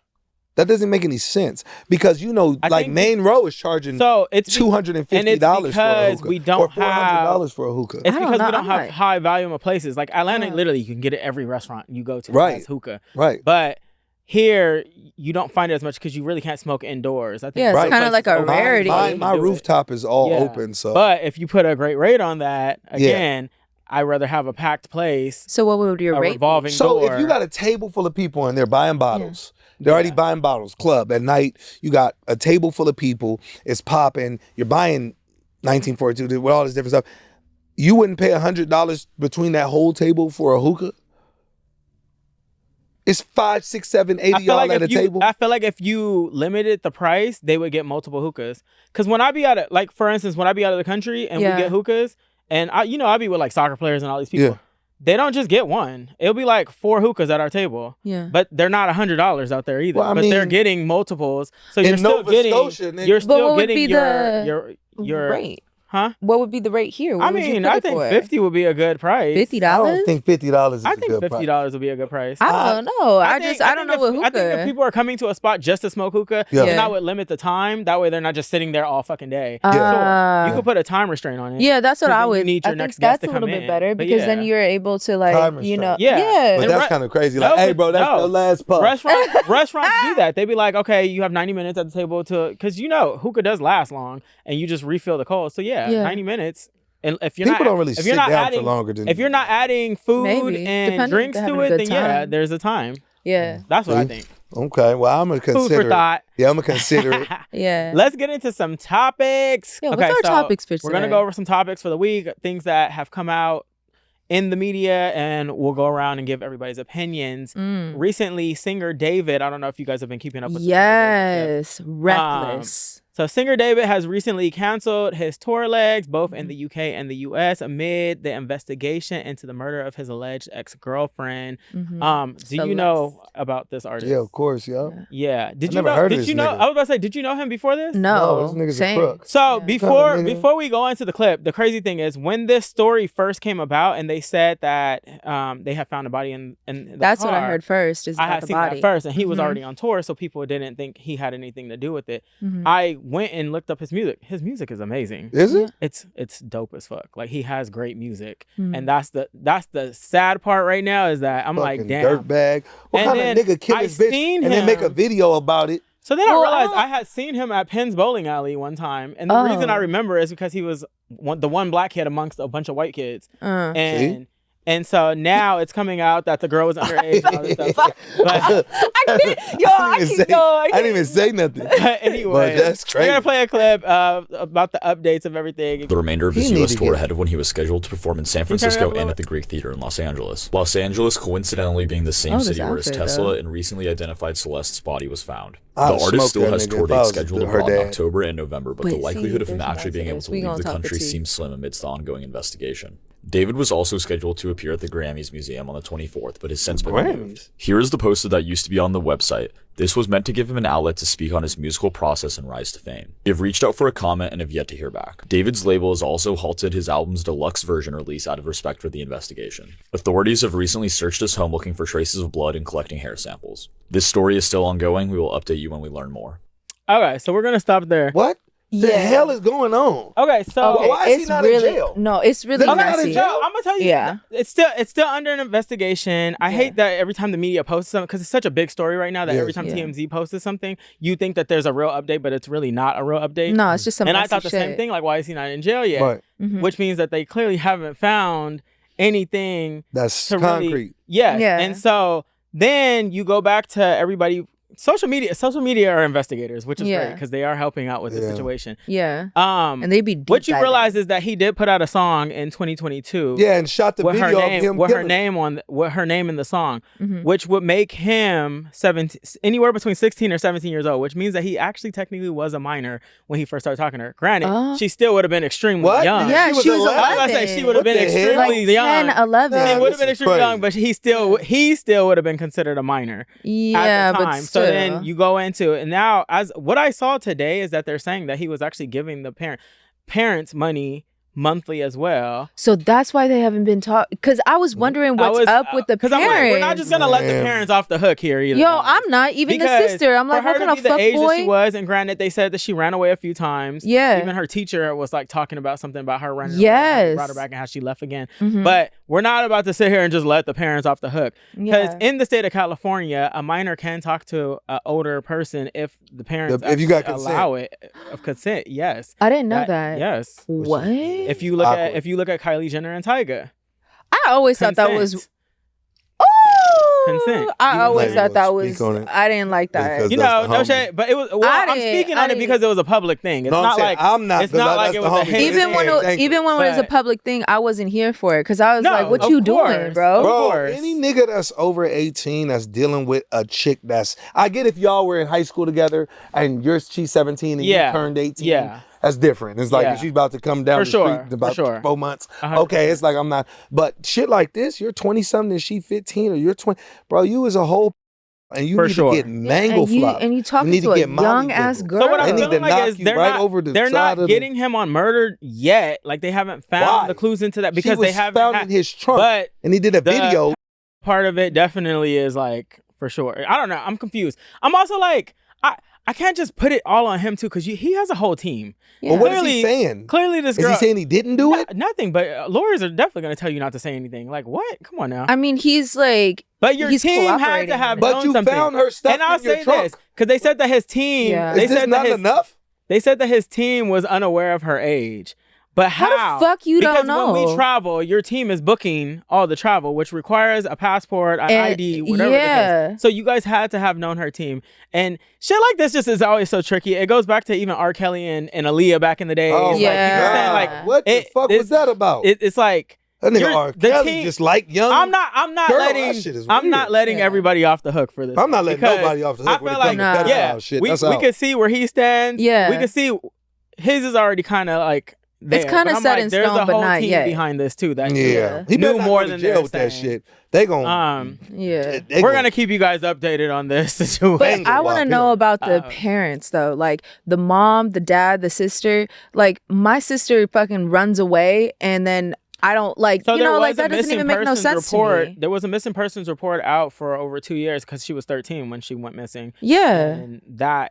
That doesn't make any sense because like Main Row is charging $250 for a hookah. We don't have $400 for a hookah. It's because we don't have high volume of places like Atlanta. Literally, you can get it every restaurant you go to that has hookah. Right. But here you don't find it as much because you really can't smoke indoors. I think it's kind of like a rarity. My rooftop is all open. So, but if you put a great rate on that, again. I'd rather have a packed place. So what would your rate be? So if you got a table full of people and they're buying bottles, they're already buying bottles. Club at night, you got a table full of people. It's popping. You're buying 1942 with all this different stuff. You wouldn't pay $100 between that whole table for a hookah. It's 5, 6, 7, 80 y'all at a table. I feel like if you limited the price, they would get multiple hookahs. Because when I be out of, like for instance, when I be out of the country and we get hookahs. and I be with like soccer players and all these people. Yeah. They don't just get one. It'll be like 4 hookahs at our table. Yeah. But they're not $100 out there either. Well, but they're getting multiples. So you're still Nova getting Scotia, you're still what would getting be your rate? Huh? What would be the rate here? What I mean, I think 50 would be a good price. $50? I don't think $50 is I a think good $50 price. would be a good price. I don't know. I don't know what hookah. I think if people are coming to a spot just to smoke hookah, Yeah. then I would limit the time. That way they're not just sitting there all fucking day. Yeah. Sure. You could put a time restraint on it. Yeah, that's what I would. You need your I next think guest that's to a little come bit in. better But because then you're able to like, Time you know, restraint. But that's kind of crazy. Like, hey, bro, that's the last puff. Restaurants do that. They be like, okay, you have 90 minutes at the table because hookah does last long, and you just refill the coals. So 90 minutes. And if you're people not, don't really if sit you're not down adding, for longer than if you're not adding food Maybe. and Depending drinks if they're to having a it, good then time. there's a time. Yeah. That's what I think. Okay, well, I'm gonna consider Food for thought. Yeah, I'm gonna consider it. Yeah. Let's get into some topics. Yeah, okay, what's our topics for we're gonna today? go over some topics for the week, things that have come out in the media, and we'll go around and give everybody's opinions. Recently, singer David, I don't know if you guys have been keeping up with Yes, Reckless. So singer David has recently canceled his tour legs, both in the UK and the US, amid the investigation into the murder of his alleged ex-girlfriend. Do you know about this artist? Yeah, of course, Yeah. Did I you never know? heard of Did this you know? nigga. I was about to say, did you know him before this? No, this nigga's same. a crook. So before nigga. before we go into the clip, the crazy thing is when this story first came about, and they said that they had found a body in the That's car, what I heard first. Is I about had the seen body that first, and he was already on tour, so people didn't think he had anything to do with it. I went and looked up his music. His music is amazing. Is it? It's dope as fuck. Like, he has great music, and that's the sad part right now is that I'm like, damn, dirtbag. What kind of nigga kill his bitch and then make a video about it? So then I realized I had seen him at Penn's Bowling Alley one time, and the reason I remember is because he was the one black kid amongst a bunch of white kids, and so now it's coming out that the girl was underage and all this stuff. But, I didn't even say nothing. But anyway, But that's crazy. We're gonna play a clip about the updates of everything. The remainder of his U.S. tour ahead of when he was scheduled to perform in San Francisco and at the Greek Theater in Los Angeles. Los Angeles coincidentally being the same city where his Tesla and recently identified Celeste's body was found. The artist still has tour dates scheduled abroad in October and November, but the likelihood of him actually being able to leave the country seems slim amidst the ongoing investigation. David was also scheduled to appear at the Grammys Museum on the 24th, but has since been removed. Here is the poster that used to be on the website. This was meant to give him an outlet to speak on his musical process and rise to fame. We have reached out for a comment and have yet to hear back. David's label has also halted his album's deluxe version release out of respect for the investigation. Authorities have recently searched his home looking for traces of blood and collecting hair samples. This story is still ongoing. We will update you when we learn more. Okay, so we're gonna stop there. What? The hell is going on? Okay, so why is he not in jail? No, it's really messy. I'm gonna tell you. Yeah, it's still under an investigation. I hate that every time the media posts something, because it's such a big story right now that every time TMZ posts something, you think that there's a real update, but it's really not a real update. No, it's just some. And I thought the same thing. Like, why is he not in jail yet? Right. Which means that they clearly haven't found anything that's concrete. Really, yeah. And so then you go back to everybody. Social media are investigators, which is great because they are helping out with the situation. Yeah. And they be deep what you realize is that he did put out a song in 2022. Yeah, and shot the video of him with her name in the song, which would make him anywhere between 16 or 17 years old, which means that he actually technically was a minor when he first started talking to her. Granted, she still would have been extremely young. Yeah, she was 11. I was about to say she would have been extremely young. 10, 11. She would have been extremely young, but he still would have been considered a minor. Yeah, at the time. but still. So then you go into it, and now as what I saw today is that they're saying that he was actually giving the parents money monthly as well. So that's why they haven't been taught. Because I was wondering what's up with the parents. I'm like, we're not just gonna let the parents off the hook here either. Yo, I'm not even the sister. I'm like, what kind of fuck age boy? That she was, and granted, they said that she ran away a few times. Yeah. Even her teacher was like talking about something about her running away. Yes. Brought her back and how she left again. But we're not about to sit here and just let the parents off the hook. Because in the state of California, a minor can talk to an older person if the parents if you got allow it of consent. Yes. I didn't know that. Yes. What? If you look at Kylie Jenner and Tyga. I always thought that was consent. I always thought that was. I didn't like that. You know, no shade, but it was. Well, I'm speaking on it because it was a public thing. It's not like I'm not. It's not like it was a even when it was a public thing, I wasn't here for it because I was like, "What you doing, bro?" Bro, any nigga that's over 18 that's dealing with a chick that's. I get if y'all were in high school together and she's 17 and you turned 18. Yeah. that's different. It's like if she's about to come down the street in about 4 months. 100%. Okay, it's like I'm not. But shit like this, you're 20-something and she 15, or you're 20. Bro, you as a whole. And you need to get mango flop. And you talking to a young ass girl. So what I'm feeling like is they're not getting him on murder yet. Like they haven't found the clues into that because they haven't found in his trunk. And he did a video. Part of it definitely is like for sure. I don't know. I'm confused. I'm also like I can't just put it all on him too because he has a whole team. Yeah. Well, what is he saying? Clearly, this girl is he saying he didn't do it? Nothing. But lawyers are definitely going to tell you not to say anything. Like what? Come on now. I mean, he's like. But your team had to have known something. But you found her stuff and I'll in your say trunk. This because they said that his team. Yeah. They is this said not enough? They said that his team was unaware of her age. But how? The fuck you don't know? Because when we travel, your team is booking all the travel, which requires a passport, an ID, whatever it is. So you guys had to have known her team. And shit like this just is always so tricky. It goes back to even R. Kelly and Aaliyah back in the day. Oh, yeah. Like, what the fuck was that about? It's like that nigga R. Kelly just like young. I'm not letting everybody off the hook for this. I'm not letting nobody off the hook. I feel like we could see where he stands. Yeah. We could see his is already kind of like. There. It's kind of set in stone, but not yet. There's a whole team behind this too. That he knew more than jail with that shit. They gon' we're gonna keep you guys updated on this situation. But I want to know about the parents though, like the mom, the dad, the sister. Like my sister fucking runs away, and then I don't like. So like that doesn't even make no sense to me. There was a missing persons report out for over 2 years because she was 13 when she went missing. Yeah,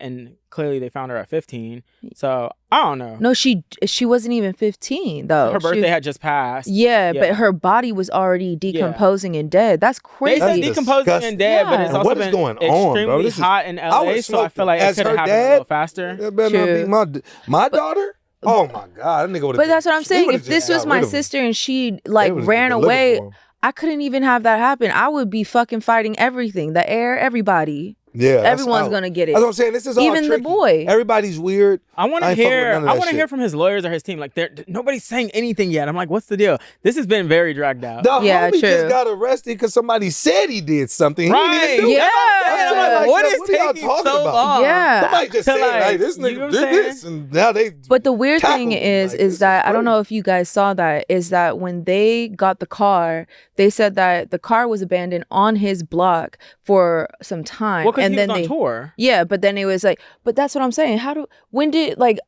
and clearly they found her at 15. So I don't know. No, she wasn't even 15 though. Her birthday had just passed. Yeah, but her body was already decomposing and dead. That's crazy. They said decomposing and dead, but it's also been extremely hot in LA. So I feel like it could have happened a little faster. That better not be my daughter. Oh my God, that nigga would have. But that's what I'm saying. If this was my sister and she like ran away, I couldn't even have that happen. I would be fucking fighting everything, the air, everybody. Yeah, everyone's gonna get it. That's what I'm saying. This is all even tricky. The boy. Everybody's weird. I want to hear from his lawyers or his team. Like, nobody's saying anything yet. I'm like, what's the deal? This has been very dragged out. The homie just got arrested because somebody said he did something. Right? He didn't do Like, what is taking so long? Yeah. Somebody just said, "Hey, this nigga did this," and now they. But the weird thing is that I don't know if you guys saw that. Is that when they got the car, they said that the car was abandoned on his block for some time. Well, and then he was on tour. Yeah, but then it was like, but that's what I'm saying.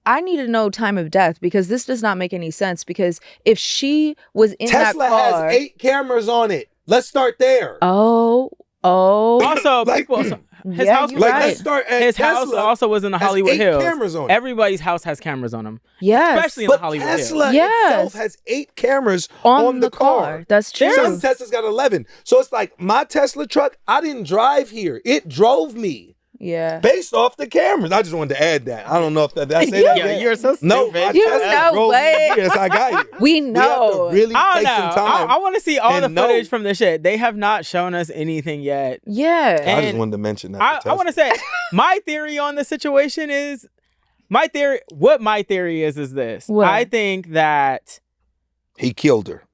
I need to know time of death because this does not make any sense. Because if she was in Tesla that car, has 8 cameras on it. Let's start there. Oh. Also, people. His house, his house also was in the Hollywood Hills. Cameras on it. Everybody's house has cameras on them. Yes, especially in the Hollywood Tesla Hills. itself has 8 cameras on the car. That's true. Some Tesla's got 11. So it's like my Tesla truck. I didn't drive here. It drove me. Yeah. Based off the cameras. I just wanted to add that. I don't know if that's you're so stupid. No, my Tesla drove me. Yes, I got here. We know. Really take some time. I want to see all the footage from this shit. They have not shown us anything yet. Yeah. I just wanted to mention that. I want to say my theory on the situation is my theory is this. What? I think that he killed her.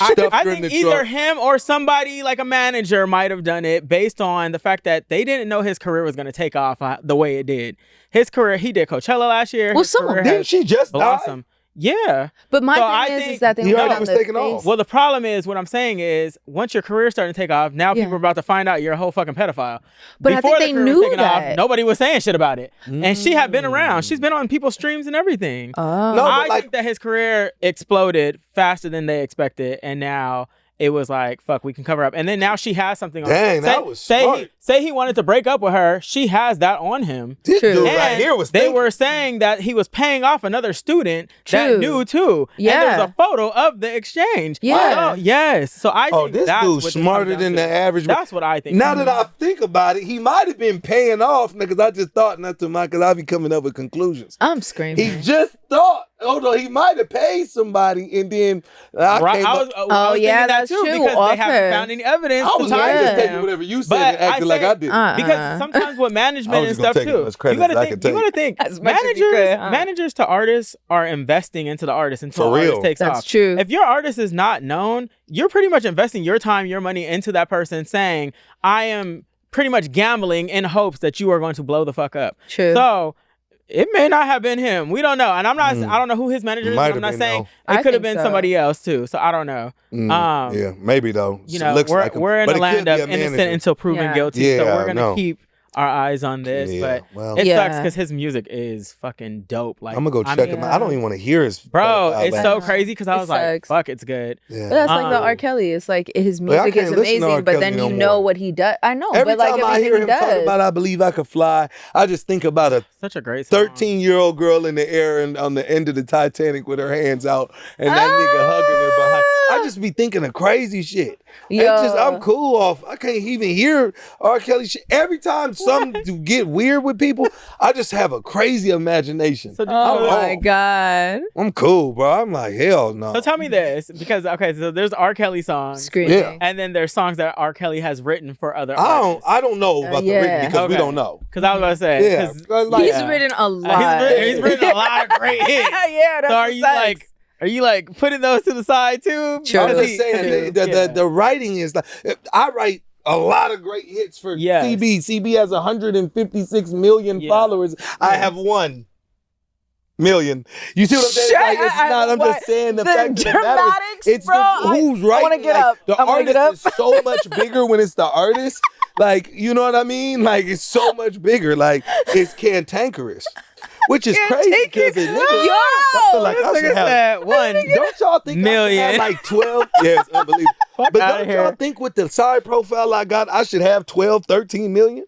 I think either him or somebody like a manager might have done it based on the fact that they didn't know his career was going to take off the way it did. His career, he did Coachella last year. Well, didn't she just die? Yeah. But my thing is that they was taking off. Well, the problem is, what I'm saying is, once your career's starting to take off, now people are about to find out you're a whole fucking pedophile. But before I think they knew that. Nobody was saying shit about it. And she had been around. She's been on people's streams and everything. I think that his career exploded faster than they expected. And now it was like, fuck, we can cover up. And then now she has something on him. That was smart. Say he wanted to break up with her. She has that on him. This dude right here was They were saying that he was paying off another student that knew too. Yeah. And there was a photo of the exchange. Yeah. So, yes. So I think this dude's smarter than the average. That's what I think. Now that I think about it, he might have been paying off, because I just thought because I be coming up with conclusions. I'm screaming. He just thought, he might have paid somebody, and then I was thinking that's too, true. because they haven't found any evidence. I was just taking whatever you said and acting like I did. Because sometimes with management and stuff too, you gotta think managers to artists are investing into the artist until the artist takes off. That's true. If your artist is not known, you're pretty much investing your time, your money into that person, saying, I am pretty much gambling in hopes that you are going to blow the fuck up. True. So It may not have been him. We don't know. And I don't know who his manager is. I'm not saying it could have been somebody else too. So I don't know. Yeah, maybe though. You know, we're in the land of innocent until proven guilty. So we're going to keep our eyes on this, but it sucks because his music is fucking dope. Like, I'm gonna go check him out. I don't even want to hear his it's so crazy because I was like, fuck, it's good. But that's like the R. Kelly. It's like his music is amazing, but then you know what he does. I know, every but like time I hear him talk about I Believe I Could Fly, I just think about such a great song. 13-year-old girl in the air and on the end of the Titanic with her hands out and that nigga hugging her behind. I just be thinking of crazy shit. I'm cool off. I can't even hear R. Kelly shit. Every time something get weird with people, I just have a crazy imagination. Oh my God. I'm cool, bro. I'm like, hell no. So tell me this, because so there's R. Kelly songs. Screaming. And then there's songs that R. Kelly has written for other artists. I don't know about the written because we don't know. Because I was about to say. He's written a lot. He's written a lot of great hits. That's so are you like putting those to the side too? Sure. I'm just saying the writing is like, I write a lot of great hits for CB. CB has 156 million followers. I have 1 million. You see what I'm saying? I'm just saying the fact that matters. It's who's writing. I want to get up. The artist is so much bigger when it's the artist. Like, you know what I mean? Like, it's so much bigger. Like, it's cantankerous. Which is crazy because I feel like I should have 1 Don't y'all think million. I should have like 12? Yeah, it's unbelievable. But don't y'all think with the side profile I got, I should have 12, 13 million?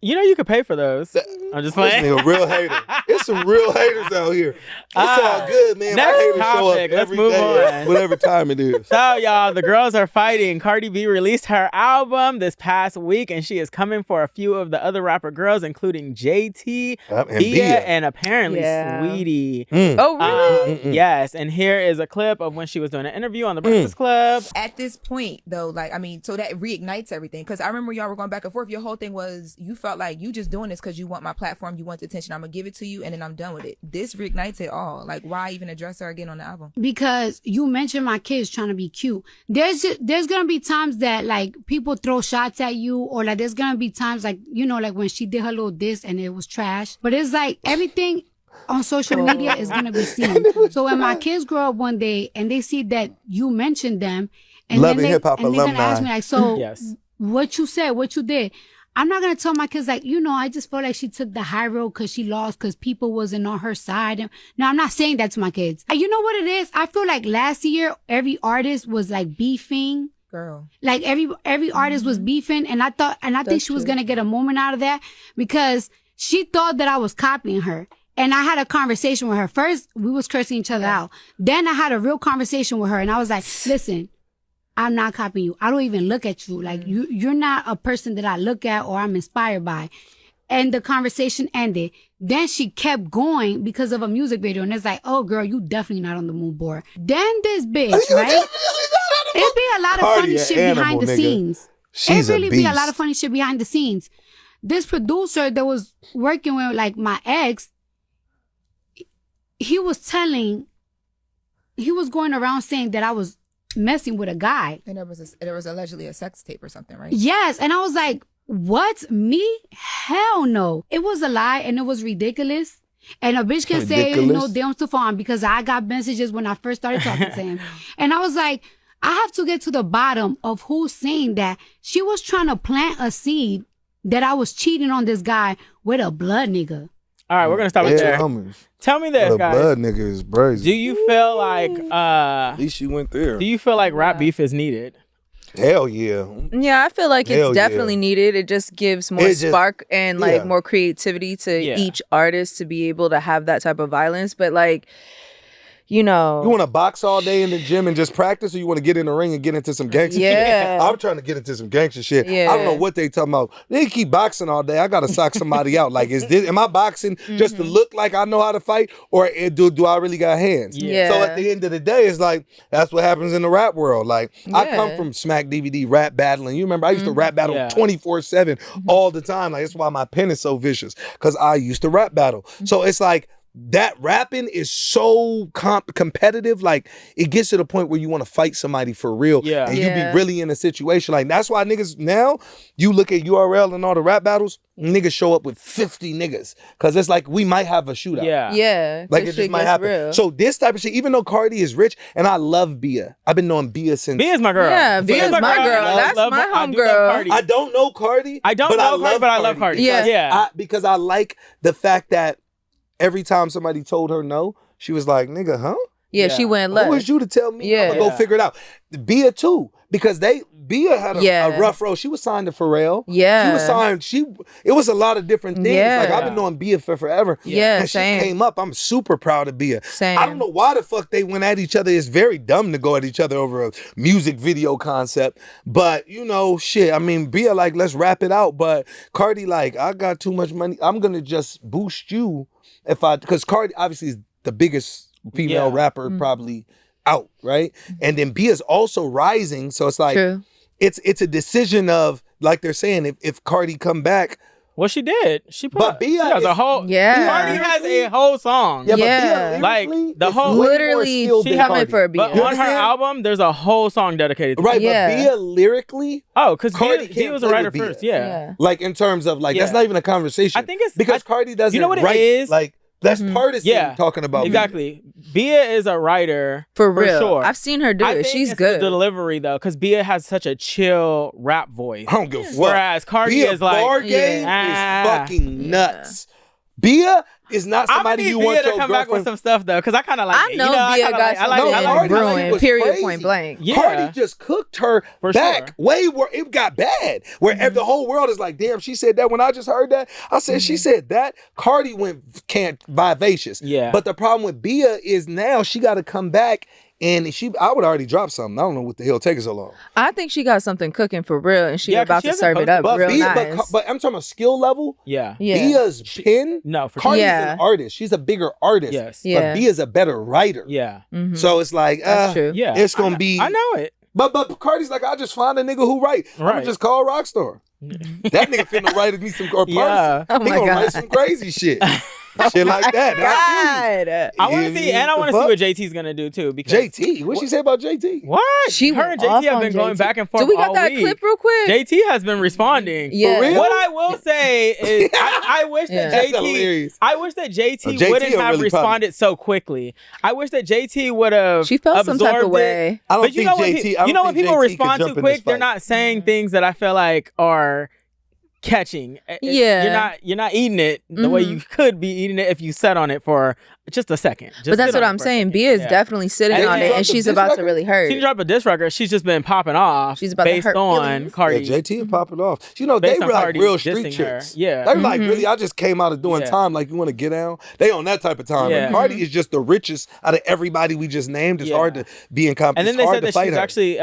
You know you could pay for those. I'm just playing. This nigga a real hater. It's some real haters out here. It's all good, man. Next My haters show up topic. every Let's move day, on. whatever time it is. So, y'all, the girls are fighting. Cardi B released her album this past week, and she is coming for a few of the other rapper girls, including JT, Bia, and apparently Sweetie. Oh, really? Yes, and here is a clip of when she was doing an interview on the Breakfast Club. At this point, though, like, I mean, so that reignites everything. Because I remember y'all were going back and forth. Your whole thing was you felt like you just doing this because you want my platform, you want the attention. I'm gonna give it to you, and then I'm done with it. This reignites it all. Like, why even address her again on the album? Because you mentioned my kids trying to be cute. There's gonna be times that like people throw shots at you, or like there's gonna be times like, you know, like when she did her little diss and it was trash. But it's like everything on social media is gonna be seen. So when my kids grow up one day and they see that you mentioned them, and Loving then hip hop they're alumni. gonna ask me like, so what you said, what you did. I'm not going to tell my kids like, you know, I just felt like she took the high road because she lost because people wasn't on her side. No, I'm not saying that to my kids. You know what it is? I feel like last year, every artist was like beefing. Girl. Like every artist was beefing. And I think she was going to get a moment out of that because she thought that I was copying her. And I had a conversation with her. First, we was cursing each other out. Then I had a real conversation with her. And I was like, listen, I'm not copying you. I don't even look at you. Like you're not a person that I look at or I'm inspired by. And the conversation ended. Then she kept going because of a music video. And it's like, oh girl, you definitely not on the mood board. Then this bitch, right? It be a lot of funny shit behind the scenes. It really be a lot of funny shit behind the scenes. This producer that was working with like my ex, he was going around saying that I was messing with a guy. And there was allegedly a sex tape or something, right? Yes. And I was like, what? Me? Hell no. It was a lie and it was ridiculous. And a bitch can say, you know, damn stuff on because I got messages when I first started talking to him. And I was like, I have to get to the bottom of who's saying that. She was trying to plant a seed that I was cheating on this guy with a blood nigga. All right, we're gonna stop it there. Tell me this, guys. Blood nigga is crazy. Do you feel like at least you went there? Do you feel like rap beef is needed? Hell yeah. Yeah, I feel like it's definitely needed. It just gives more spark and like more creativity to each artist to be able to have that type of violence. But like, you know, you want to box all day in the gym and just practice, or you want to get in the ring and get into some gangster shit? I'm trying to get into some gangster shit. I don't know what they talking about. They keep boxing all day. I gotta sock somebody out. Like, am I boxing just to look like I know how to fight, or do I really got hands? So at the end of the day, it's like that's what happens in the rap world. Like I come from Smack DVD rap battling. You remember I used to rap battle 24/7 all the time. Like that's why my pen is so vicious, because I used to rap battle. So it's like, that rapping is so competitive. Like, it gets to the point where you want to fight somebody for real. Yeah. And you be really in a situation. Like, that's why niggas now, you look at URL and all the rap battles, niggas show up with 50 niggas. Because it's like, we might have a shootout. Yeah. Yeah. Like, it just might happen. Real. So this type of shit, even though Cardi is rich, and I love Bia. I've been knowing Bia since. Bia's my girl. Yeah, Bia's my girl. That's my homegirl. I don't know Cardi. I don't know Cardi, but I love Cardi. Yeah. Because I like the fact that every time somebody told her no, she was like, nigga, huh? Yeah, she went left. Who was you to tell me? Yeah. I'm gonna go figure it out. Bia too, because Bia had a rough road. She was signed to Pharrell. Yeah. She was signed, it was a lot of different things. Yeah. Like, I've been knowing Bia for forever. Yeah, and same. she came up. I'm super proud of Bia. Same. I don't know why the fuck they went at each other. It's very dumb to go at each other over a music video concept. But, you know, shit. I mean, Bia like, let's wrap it out. But Cardi like, I got too much money. I'm gonna just boost you because Cardi obviously is the biggest female rapper probably out, right? And then Bia's also rising, so it's like it's a decision of, like they're saying, if Cardi come back. Well, she did. She has a whole. Cardi has a whole song. But Bia, like the whole. Literally, she coming for a Bia. But on her album, there's a whole song dedicated to right. Bia. But Bia lyrically, because Bia was a writer first. Yeah. Like in terms of like that's not even a conversation. I think it's because Cardi doesn't. You know what write, it is? Like. That's partisan talking about exactly. Bia is a writer for real. Sure. I've seen her do it. She's good. The delivery though, because Bia has such a chill rap voice. I don't give a fuck. Whereas Cardi is like bar game is fucking nuts. Bia is not somebody you want to come back with some stuff though, because I kind of like. I know Bia got something brewing. Period. Point blank. Yeah. Cardi just cooked her back way where it got bad. Where the whole world is like, damn, she said that. When I just heard that, I said she said that. Cardi went vivacious. Yeah. But the problem with Bia is now she got to come back. And I would already drop something. I don't know what the hell taking so long. I think she got something cooking for real, and she about to serve it up real nice. But I'm talking about skill level. Yeah. Bia's pen. No, for Cardi's an artist. She's a bigger artist. Yes. But Bia's a better writer. Yeah. Mm-hmm. So it's like, that's true. Yeah. It's gonna be. I know it. But Cardi's like, I just find a nigga who write. I'm gonna just call RoccStar. That nigga finna write me some or yeah. Oh he gonna write some crazy shit. Shit like that. I want to see, and I want to see what JT's gonna do too. Because JT, what she say about JT? What? Her and JT have been going back and forth. Do we got that week. clip real quick? JT has been responding. Yeah. For real? What I will say is, I wish that JT. I wish that JT wouldn't have really responded so quickly. I wish that JT would have. She felt some type of way. I don't think JT. You know when people respond too quick, they're not saying things that I feel like are catching. You're not eating it the way you could be eating it if you sat on it for just a second. But that's what I'm saying. Bia is definitely sitting on it, and she's about to really hurt. She didn't drop a diss record. She's just been popping off. She's about based to hurt on Cardi. Yeah, JT is popping off. You know, they were like real street chicks. Yeah. They're like, really, I just came out of doing time. Like, you want to get down? They on that type of time. Yeah. And Cardi is just the richest out of everybody we just named. It's hard to be in competition. And then they said that she's actually,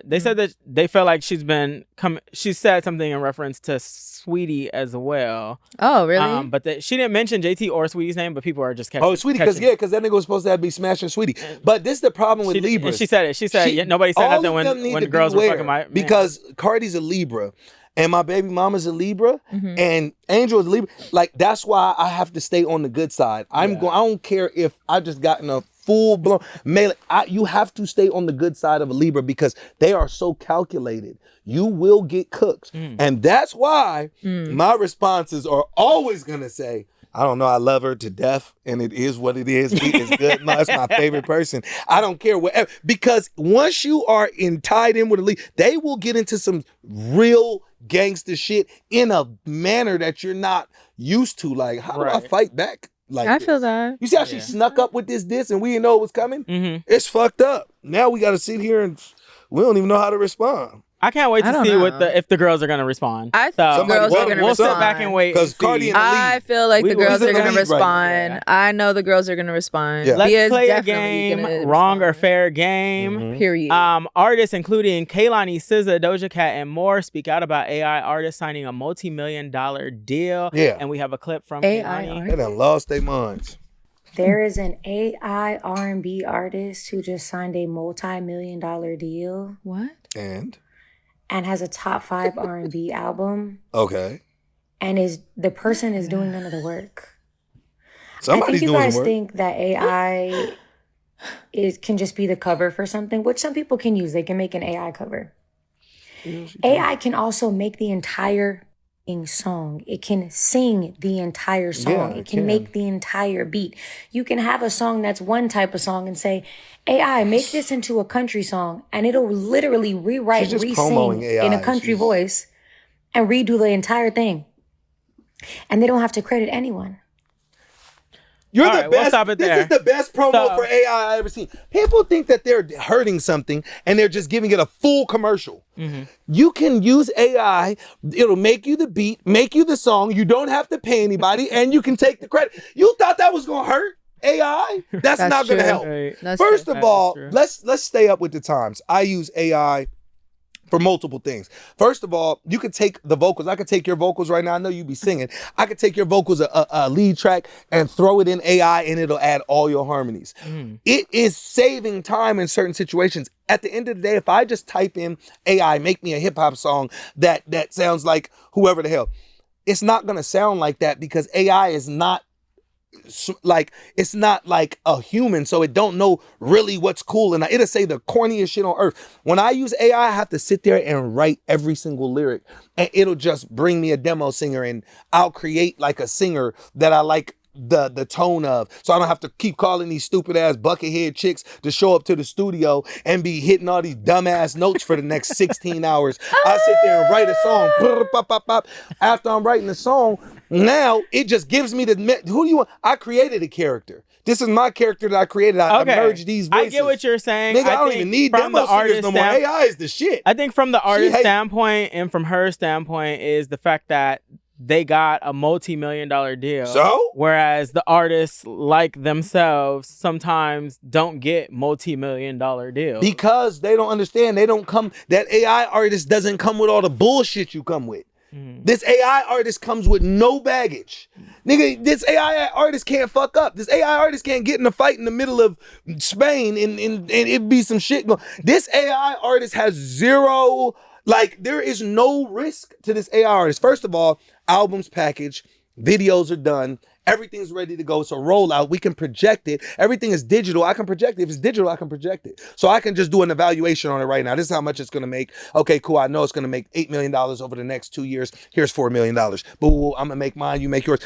they said that they felt like she's been she said something in reference to Sweetie as well. Oh, really? But she didn't mention JT or Sweetie's name, but people are just catching. Oh, Sweetie, because that nigga was supposed to be smashing Sweetie. But this is the problem with Libras. She said it. She said nobody said nothing when girls were fucking my man. Because Cardi's a Libra. And my baby mama's a Libra, and Angel is a Libra. Like, that's why I have to stay on the good side. I don't care if I just gotten a full blown melee. You have to stay on the good side of a Libra because they are so calculated. You will get cooked. And that's why my responses are always gonna say, I don't know, I love her to death, and it is what it is. He is good. That's my favorite person. I don't care whatever. Because once you are tied in with a league, they will get into some real gangster shit in a manner that you're not used to. Like, how do I fight back? Like, I feel that. You see how she snuck up with this, and we didn't know it was coming? It's fucked up. Now we got to sit here and we don't even know how to respond. I can't wait to see if the girls are gonna respond. I think the girls are gonna respond. We'll sit back and wait. Because Cardi in the lead. I feel like the girls are gonna respond. Right. I know the girls are gonna respond. Yeah. Let's play a game, wrong or fair game. Period. Artists including Kehlani, SZA, Doja Cat, and more speak out about AI artists signing a multi-million-dollar deal. Yeah. And we have a clip from AI Kehlani. They done lost their minds. There is an AI R&B artist who just signed a multi-million-dollar deal. What? And has a top 5 R&B album. Okay. And the person is doing none of the work. Somebody's doing I think you guys work. think that AI can just be the cover for something, which some people can use. They can make an AI cover. AI can also make the entire song. It can sing the entire song. It can make the entire beat. You can have a song that's one type of song and say, AI, make this into a country song, and it'll literally rewrite, re-sing in a country voice and redo the entire thing. And they don't have to credit anyone. You're the best. This is the best promo for AI I ever seen. People think that they're hurting something and they're just giving it a full commercial. Mm-hmm. You can use AI. It'll make you the beat, make you the song. You don't have to pay anybody, and you can take the credit. You thought that was gonna hurt AI? That's not gonna help. Right. First of all, let's stay up with the times. I use AI for multiple things. First of all, you could take the vocals. I could take your vocals right now. I know you be singing. I could take your vocals, a lead track, and throw it in AI, and it'll add all your harmonies. It is saving time in certain situations. At the end of the day, if I just type in AI, make me a hip hop song that sounds like whoever the hell, it's not gonna sound like that because AI is not like, it's not like a human, so it don't know really what's cool, and it'll say the corniest shit on earth. When I use AI, I have to sit there and write every single lyric, and it'll just bring me a demo singer, and I'll create like a singer that I like the tone of, so I don't have to keep calling these stupid ass buckethead chicks to show up to the studio and be hitting all these dumbass notes for the next 16 hours. I sit there and write a song. After I'm writing the song, now it just gives me who do you want? I created a character. This is my character that I created. I merged these voices. I get what you're saying. Nigga, I don't even need demo singers no more. AI is the shit. I think from the artist standpoint and from her standpoint is the fact that they got a multi-million-dollar deal. So? Whereas the artists like themselves sometimes don't get multi-million-dollar deals. Because they don't understand. That AI artist doesn't come with all the bullshit you come with. This AI artist comes with no baggage. Nigga, this AI artist can't fuck up. This AI artist can't get in a fight in the middle of Spain and it be some shit going. This AI artist has zero, there is no risk to this AI artist. First of all, albums packaged, videos are done, everything's ready to go. It's a rollout. We can project it. Everything is digital. I can project it. If it's digital, I can project it. So I can just do an evaluation on it right now. This is how much it's going to make. Okay, cool. I know it's going to make $8 million over the next 2 years. Here's $4 million. Boo, I'm going to make mine. You make yours.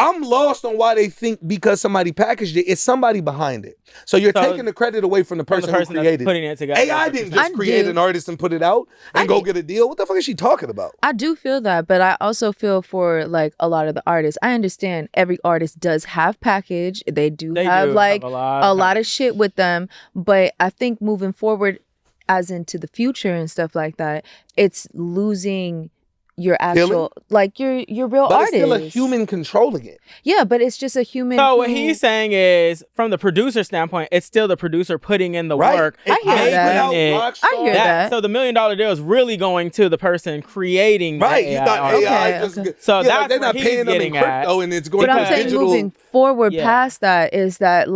I'm lost on why they think because somebody packaged it, it's somebody behind it. So you're taking the credit away from the person who created putting it together. AI didn't just create an artist and put it out and go get a deal. What the fuck is she talking about? I do feel that, but I also feel for a lot of the artists. I understand every artist does have package. They have a lot of shit with them. But I think moving forward, as into the future and stuff like that, it's losing your actual your real artist. But it's still a human controlling it. Yeah, but it's just a human. So what he's saying is, from the producer standpoint, it's still the producer putting in the work. I hear that. I hear that. So the $1 million deal is really going to the person creating the AI. You thought AI so that's they're not paying them in crypto and it's going to digital. But I'm saying moving forward past that is that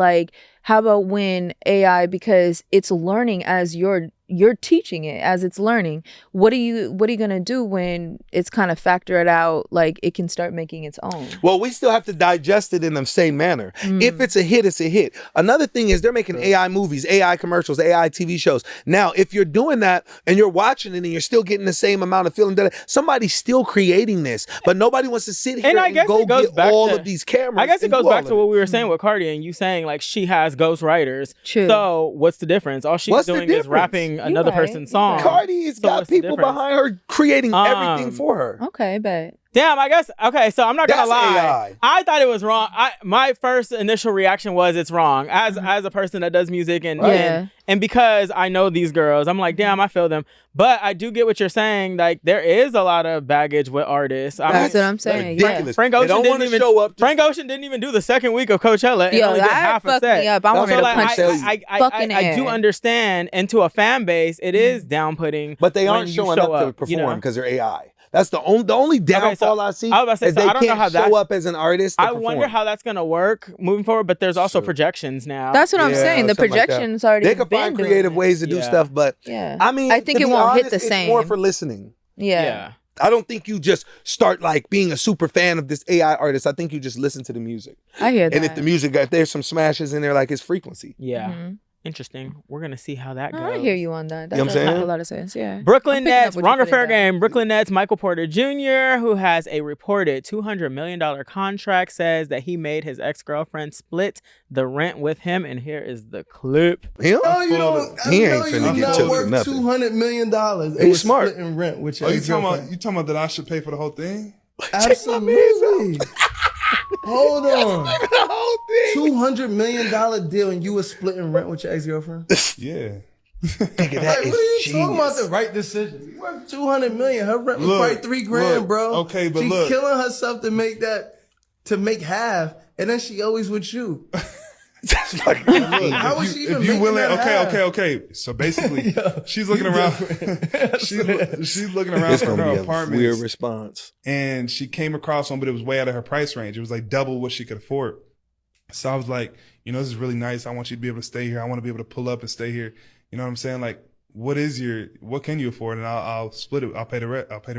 how about when AI, because it's learning as you're teaching it as it's learning, what are you gonna do when it's kind of factored out, it can start making its own? Well, we still have to digest it in the same manner. If it's a hit, it's a hit. Another thing is they're making AI movies, AI commercials, AI TV shows. Now, if you're doing that and you're watching it and you're still getting the same amount of feeling, somebody's still creating this, but nobody wants to sit here and go get all of these cameras. I guess it goes back to what we were saying with Cardi and you saying she has ghost writers. True. So what's the difference? All she's doing is rapping another person's song. Cardi's got people behind her creating everything for her. Okay, bet. Damn, I guess. Okay, so I'm not gonna lie. AI. I thought it was wrong. My first initial reaction was it's wrong. As a person that does music and because I know these girls, I'm like, damn, I feel them. But I do get what you're saying. There is a lot of baggage with artists. That's what I'm saying. Ridiculous. Frank Ocean didn't even do the second week of Coachella. And only did half a set. Me up. I wanted to punch I do understand, and to a fan base, it is down-putting. But they aren't showing up to perform because they're AI. That's the only downfall I see. I was about to say, is they can't show up as an artist. I wonder how that's gonna work moving forward. But there's also projections now. That's what I'm saying. The projections already. They can find creative ways to do stuff, but I mean, I think it won't hit the same. It's more for listening. Yeah. I don't think you just start like being a super fan of this AI artist. I think you just listen to the music. I hear that. And if the music, if there's some smashes in there, like it's frequency. Yeah. Mm-hmm. Interesting. We're going to see how that goes. I hear you on that. That you know what I'm saying? make a lot of sense, yeah. Brooklyn Nets, wrong or fair game. Brooklyn Nets, Michael Porter Jr., who has a reported $200 million contract, says that he made his ex-girlfriend split the rent with him. And here is the clip. He ain't finna get took for nothing. $200 million. He's smart. Splitting rent with your you talking about that I should pay for the whole thing? Absolutely. Hold on. $200 million deal and you were splitting rent with your ex-girlfriend? Yeah. Nigga, that is what are you genius. talking about the right decision? You worth $200 million. Her rent was probably $3,000, bro. Okay, but She's killing herself to make half, and then she always with you. That's fucking crazy. How was she even if you making willing, that half? Okay. So basically, she's looking around. she's looking around for her apartment. Weird response. And she came across one, but it was way out of her price range. It was like double what she could afford. So I was like, this is really nice. I want you to be able to stay here. I want to be able to pull up and stay here. You know what I'm saying? Like, what can you afford? And I'll split it. I'll pay the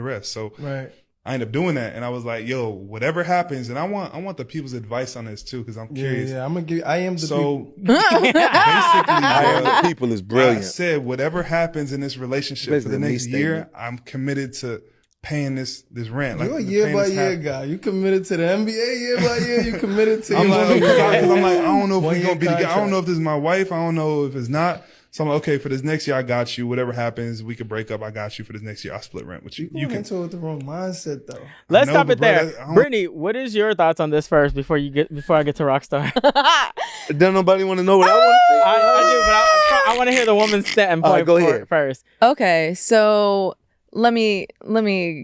rest. So right. I ended up doing that, and I was like, "Yo, whatever happens," and I want the people's advice on this too, because I'm curious. Yeah, I'm gonna give. I am the people. Basically, I am the people is brilliant. I said, whatever happens in this relationship for the next year, I'm committed to paying this rent. You're a year by year guy. You committed to the NBA year by year. You committed to. I'm like, I don't know if we're gonna be together. I don't know if this is my wife. I don't know if it's not. So I'm like, okay, for this next year, I got you. Whatever happens, we could break up. I got you for this next year. I'll split rent with you. You can into it with the wrong mindset, though. Let's stop it there. Brittany, what is your thoughts on this first before I get to RoccStar? Don't nobody want to know what I want to say? I do, but I want to hear the woman's standpoint go ahead. first. Okay, so let me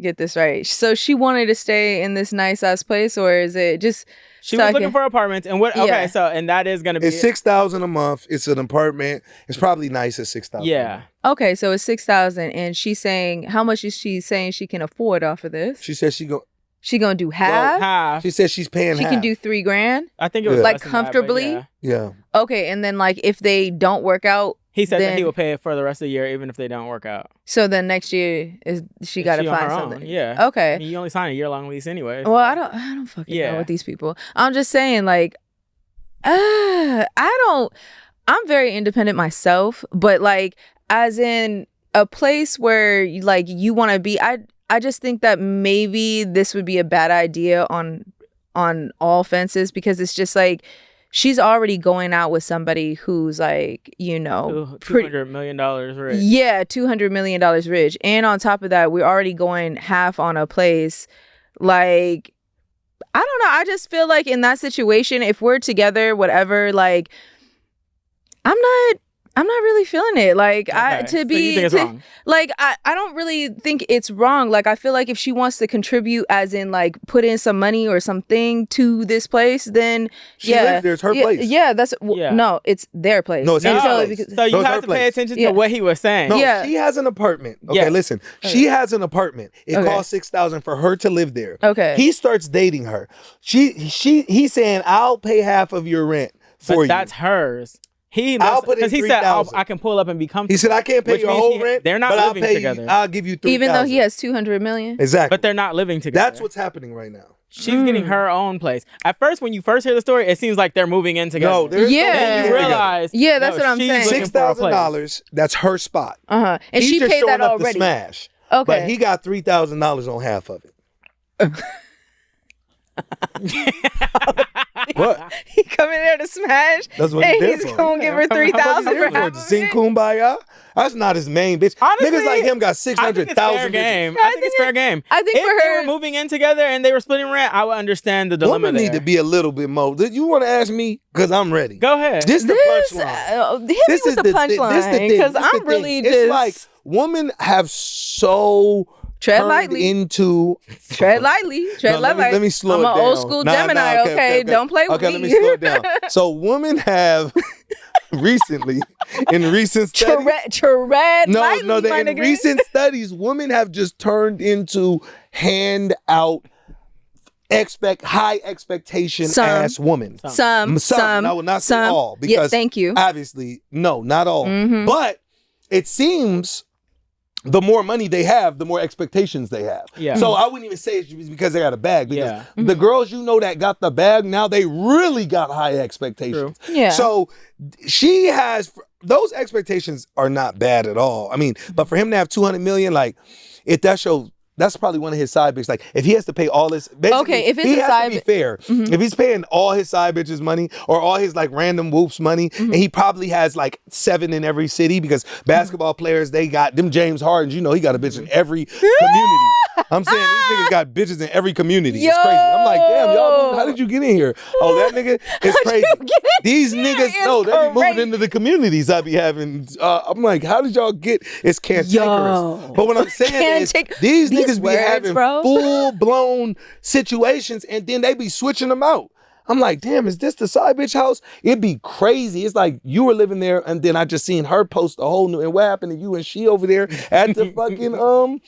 get this right. So she wanted to stay in this nice ass place, or is it just? She was looking for apartments, and what? Okay, yeah. so and that is gonna be it's $6,000 a month. It's an apartment. It's probably nice at $6,000. Yeah. Okay, so it's $6,000, and she's saying how much is she saying she can afford off of this? She said she gonna do half. Half. She said she's paying. She half. can do $3,000. I think it was like less than comfortably. that, but yeah. Okay, and then like if they don't work out, he said that he will pay it for the rest of the year, even if they don't work out. So then next year she got to find something. Yeah. Okay. I mean, you only sign a year-long lease anyway. Well, I don't fucking know with these people. I'm just saying, like, I'm very independent myself, but like, as in a place where like you want to be, I just think that maybe this would be a bad idea on all fences, because it's just like, she's already going out with somebody who's like, $200 million rich. Yeah, $200 million rich. And on top of that, we're already going half on a place. Like, I don't know. I just feel like in that situation, if we're together, whatever, like, I'm not really feeling it. Like, okay. So you think it's wrong? Like, I don't really think it's wrong. Like, I feel like if she wants to contribute, as in like put in some money or something to this place, then she lives there. It's her place. Yeah, no, it's their place. No, it's her place. So you have to pay attention to what he was saying. No, she has an apartment. Okay, listen. She has an apartment. It costs $6,000 for her to live there. Okay. He starts dating her. He's saying, I'll pay half of your rent for you. That's hers. I'll put in because he said I can pull up and be comfortable. He said I can't pay your whole rent. They're not living together. I'll give you $3,000. Even though he has $200 million. Exactly. But they're not living together. That's what's happening right now. She's getting her own place. At first, when you first hear the story, it seems like they're moving in together. No, there's then you realize. Yeah, that's what I'm saying. $6,000. That's her spot. And He's she just paid showing that up already. To smash. Okay. But he got $3,000 on half of it. What? He coming there to smash. That's what he's gonna give her $3,000 for half of Sing it. Kumbaya. That's not his main bitch. Honestly, niggas like him got 600,000. I think it's fair game. I think if for her, they were moving in together and they were splitting rent, I would understand the dilemma. Women need to be a little bit more. You want to ask me? Because I'm ready. Go ahead. This the punchline. Hit me with the punchline, because I'm really just. It's like women have so. Tread turned lightly. Tread lightly. Let me slow it down. I'm an old school Gemini, okay? Don't play with me. Okay, let me slow it down. So women have recently, in recent studies. Tread lightly, No, my in nigga. recent studies, women have just turned into handout high expectation ass woman. Some. I will not say all, because thank you. Obviously, no, not all. Mm-hmm. But it seems the more money they have, the more expectations they have. Yeah. So I wouldn't even say it's because they got a bag. Because the girls that got the bag, now they really got high expectations. True. Yeah. So she has, those expectations are not bad at all. I mean, but for him to have 200 million, like, if that show, that's probably one of his side bitches. Like, if he has to pay all this, basically, if it's he a has side to be fair. If he's paying all his side bitches money or all his like random whoops money, and he probably has like 7 in every city because basketball players, they got them James Hardens, he got a bitch in every community. I'm saying these niggas got bitches in every community. It's crazy. I'm like, damn, y'all, how did you get in here? Oh, that nigga is crazy. These niggas, no, they be moving into the communities I be having. I'm like, how did y'all get? It's cantankerous. But what I'm saying is, these niggas be having full-blown situations, and then they be switching them out. I'm like, damn, is this the side bitch house? It'd be crazy. It's like you were living there, and then I just seen her post a whole new, and what happened to you and she over there at the fucking,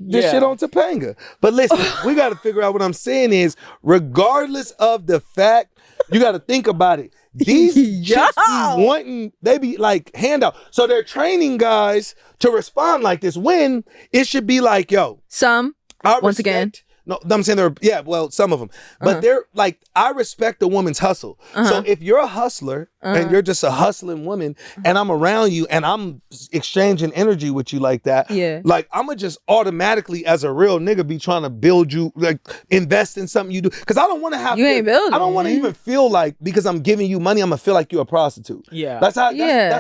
this shit on Topanga. But listen, we got to figure out what I'm saying is, regardless of the fact, you got to think about it. These chicks be wanting, they be like handout. So they're training guys to respond like this when it should be like, yo. Once again. No, I'm saying some of them. But they're like, I respect a woman's hustle. So if you're a hustler and you're just a hustling woman and I'm around you and I'm exchanging energy with you like that, like I'm gonna just automatically as a real nigga be trying to build you, like invest in something you do. Cause I don't want to have I don't want to even feel like because I'm giving you money, I'm gonna feel like you're a prostitute. Yeah. That's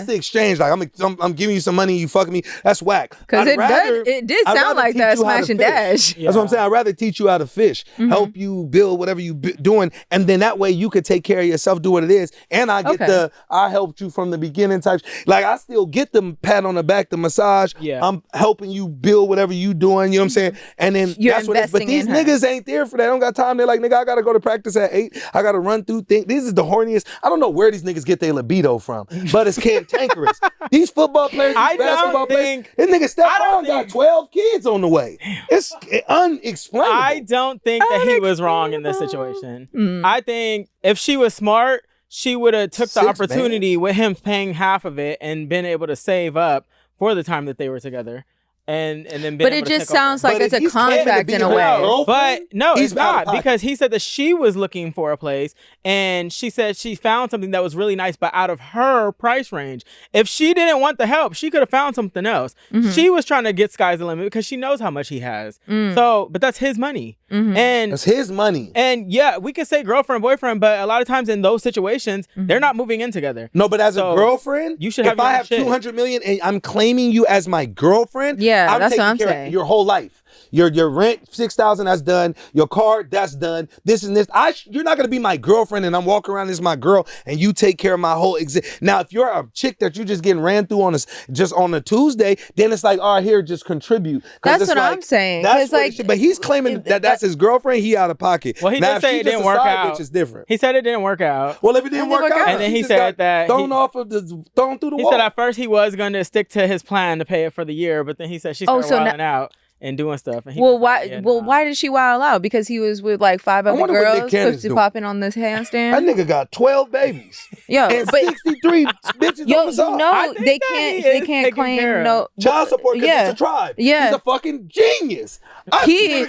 the exchange. Like I'm giving you some money, you fucking me. That's whack. Cause it did sound like that smash and dash. That's what I'm saying. I'd rather teach you how to fish, help you build whatever you doing, and then that way you could take care of yourself, do what it is, and I get I helped you from the beginning type. Like I still get the pat on the back, the massage. Yeah. I'm helping you build whatever you doing. You know what I'm saying? And then that's what it is. But these niggas ain't there for that. They don't got time. They're like, nigga, I gotta go to practice at 8. I gotta run through things. This is the horniest. I don't know where these niggas get their libido from, but it's cantankerous. These football players, these basketball players, this nigga Stephon got 12 kids on the way. It's unexplainable. I don't think that he was wrong in this situation. I think if she was smart, she would have took the opportunity with him paying half of it and been able to save up for the time that they were together. And then but it just sounds like it's a contract in a way. But no, it's not, because he said that she was looking for a place and she said she found something that was really nice, but out of her price range. If she didn't want the help, she could have found something else. She was trying to get sky's the limit because she knows how much he has. So, but that's his money. And that's his money. And yeah, we could say girlfriend, boyfriend, but a lot of times in those situations, they're not moving in together. No, but as a girlfriend, you should have if I have 200 million and I'm claiming you as my girlfriend, I'm that's what I'm saying. Your whole life. Your rent, $6,000, that's done. Your car, that's done. This and this. You're not gonna be my girlfriend and I'm walking around as my girl and you take care of my whole Now, if you're a chick that you just getting ran through just on a Tuesday, then it's like, all right, here, just contribute. That's what I'm saying. That's like, but he's claiming that's his girlfriend. He out of pocket. Well, he did say it didn't work out. Bitch is different. He said it didn't work out. Well, if it didn't work out, and then he said that thrown through the wall. He said at first he was going to stick to his plan to pay it for the year, but then he said she started wilding out and doing stuff. And why did she wild out? Because he was with like 5 other girls, pussy popping on this handstand. That nigga got 12 babies. And 63 bitches on the side. They can't claim no child support because it's a tribe. Yeah, he's a fucking genius. He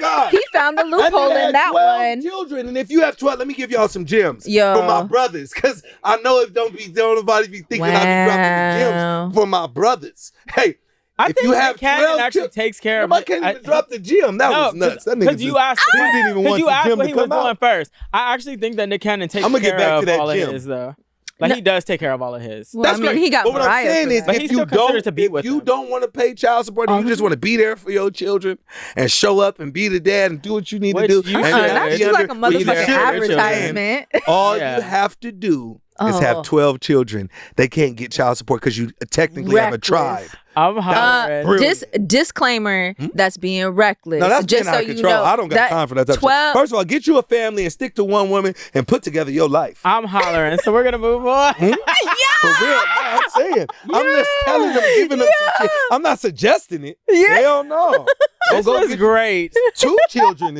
found the loophole in that one. Children, and if you have 12, let me give y'all some gems for my brothers, because I know if don't nobody be thinking I be dropping the gems for my brothers. Hey. I think Nick Cannon actually takes care of it. I can't even drop the gym. That was nuts. That nigga because you asked what he was doing first. I actually think that Nick Cannon takes care of all of his, though. Like, he does take care of all of his. Well, I mean, he got what I'm saying is, if you don't want to pay child support, and you just want to be there for your children and show up and be the dad and do what you need to do. Not just like a motherfucking advertisement. All you have to do is have 12 children. They can't get child support because you technically have a tribe. I'm hollering. Disclaimer, that's being reckless. No, that's just being out of control. I don't got time for that type of shit. First of all, get you a family and stick to one woman and put together your life. I'm hollering. So we're going to move on. For real. No, I'm saying. I'm just telling them, giving them some shit. I'm not suggesting it. Hell no. This was great. 2 children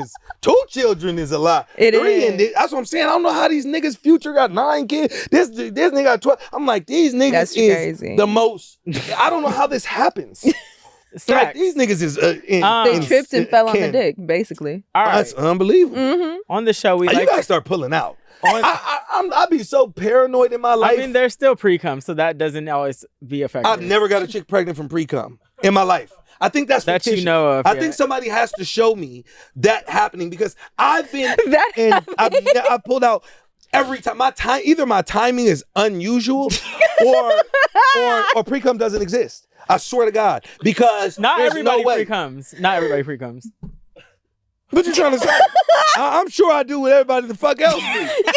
is a lot. It 3 is. That's what I'm saying. I don't know how these niggas Future got 9 kids. This nigga got 12. I'm like, these niggas is the most. I don't know how this happens. Like, these niggas is they tripped and fell on the dick, basically. All right. That's unbelievable. Mm-hmm. On the show, you gotta start pulling out. I be so paranoid in my life. I mean, there's still pre-cum, so that doesn't always be effective. I've never got a chick pregnant from pre-cum in my life. I think that's that you know of. I think somebody has to show me that happening, because I've been I pulled out every time. Either my timing is unusual or pre-cum doesn't exist. I swear to God, because not everybody pre-comes. Not everybody pre-comes. What you trying to say? I'm sure I do what everybody the fuck else do. I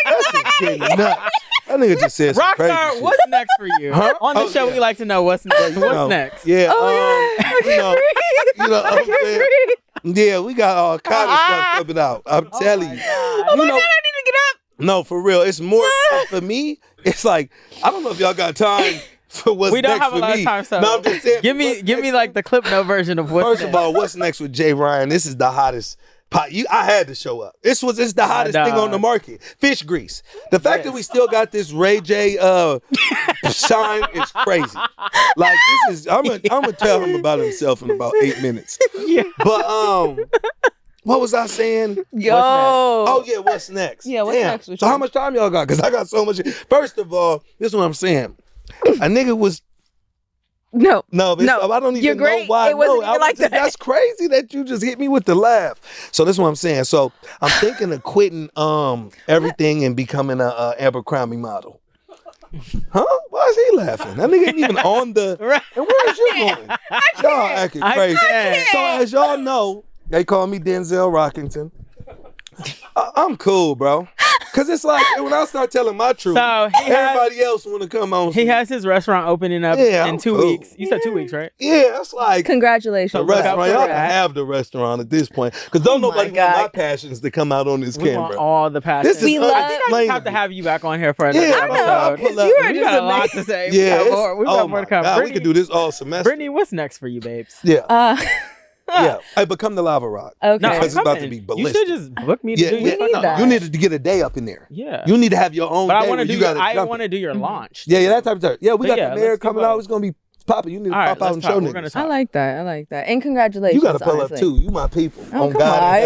gotta get nuts. That nigga just said some crazy RoccStar, shit. what's next for you? Huh? On the show, we like to know what's next. Yeah. Yeah, we got all kind of stuff coming out. I'm telling you. Oh my God, I need to get up. No, for real. It's more for me. It's like, I don't know if y'all got time for what's next for me. We don't have a lot of time, so no, I'm just saying. Give me like the clip note version of what's First next. of all, what's next with Jay Ryan? This is the hottest. I had to show up. It's the hottest thing on the market. Fish grease. The fact that we still got this Ray J shine is crazy. Like, this is. I'm gonna tell him about himself in about 8 minutes. Yeah. But what was I saying? What's next? Yeah, what's next? So how much time y'all got? Because I got so much. First of all, this is what I'm saying. A nigga was. No, I don't even know why. It wasn't even like that. That's crazy that you just hit me with the laugh. So this is what I'm saying. So I'm thinking of quitting everything and becoming a Abercrombie model. Huh? Why is he laughing? That nigga ain't even on the. Right. And where is you going? Y'all acting crazy. So as y'all know, they call me Denzel Rockington. I'm cool, bro. Cause it's like when I start telling my truth, everybody else want to come on. He has his restaurant opening up in 2 weeks. You said 2 weeks, right? Yeah, it's like congratulations. The restaurant, y'all can have the restaurant at this point, cause don't nobody want my passions to come out on this camera. Want all the passions. This is I have to have you back on here for another episode. You got a lot to say. Yeah, we got more to come. God, we could do this all semester. Brittany, what's next for you, babes? Yeah. Yeah, I become the Lava Rock. Okay, because it's about to be ballistic. You should just book me to do your You need to get a day up in there. Yeah, you need to have your own. But day I want to do. I want to do your launch. Yeah, that type of stuff. Yeah, we got the mayor coming out. It's gonna be popping. You need to pop out and show niggas. I like that. And congratulations. You got to pull up too. You my people. Oh, come on.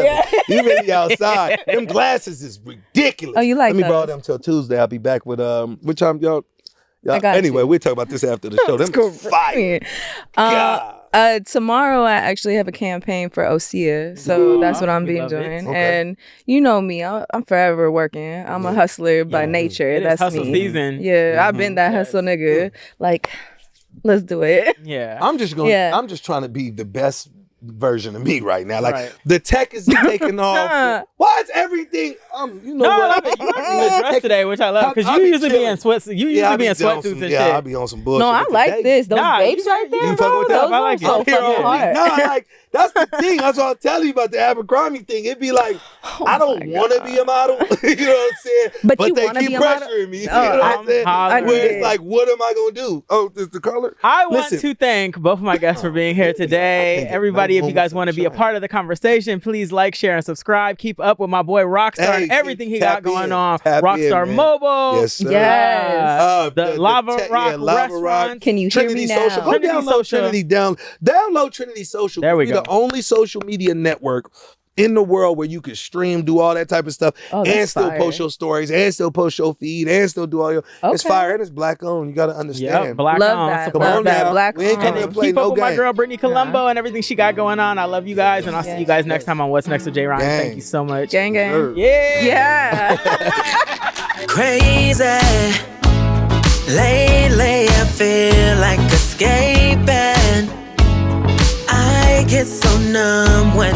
You really outside. Them glasses is ridiculous. Oh, you like? Let me borrow them till Tuesday. I'll be back with what time y'all? Anyway, we'll talk about this after the show. Them fire. God. Tomorrow I actually have a campaign for Osea, so that's what I'm doing. Okay. And you know me, I'm forever working. I'm a hustler by nature. That's hustle me. Season. Yeah, I've been that hustle nigga. Like, let's do it. Yeah, I'm just trying to be the best version of me right now. Like the tech is taking off. Why is everything? You know what? You dressed today, which I love, because you usually be in sweats. You usually be in sweatsuits and shit. Yeah, I be on some bullshit. No, I like this. Those babes right there. You fuck with that? I like it. So fucking hard. No, like that's the thing. That's what I'll tell you about the Abercrombie thing. It'd be like, I don't want to be a model. You know what I'm saying? But they keep be a pressuring me. You know what I'm saying? Where it's like, what am I gonna do? Oh, this the color. I want to thank both of my guests for being here today. Everybody, if you guys want to be a part of the conversation, please like, share, and subscribe. Keep up with my boy RoccStar and everything he got going on. RoccStar Mobile. Yes, sir. Yes. The Lava Rock restaurant. Can you hear me now? Social. Go download Trinity. Download Trinity Social. There we go. The only social media network in the world where you can stream, do all that type of stuff, and still post your stories, and still post your feed, and still do all your. It's fire and it's black owned. You got to understand. Yep, black love owned. that. Come love on that. now. Black we ain't coming to play keep no up with my game. girl Brittany Colombo and everything she got going on. I love you guys, and I'll see you guys next time on What's Next with Jay Ryan. Gang. Thank you so much. Gang, gang. Yeah. Crazy. Lately I feel like escaping. I get so numb when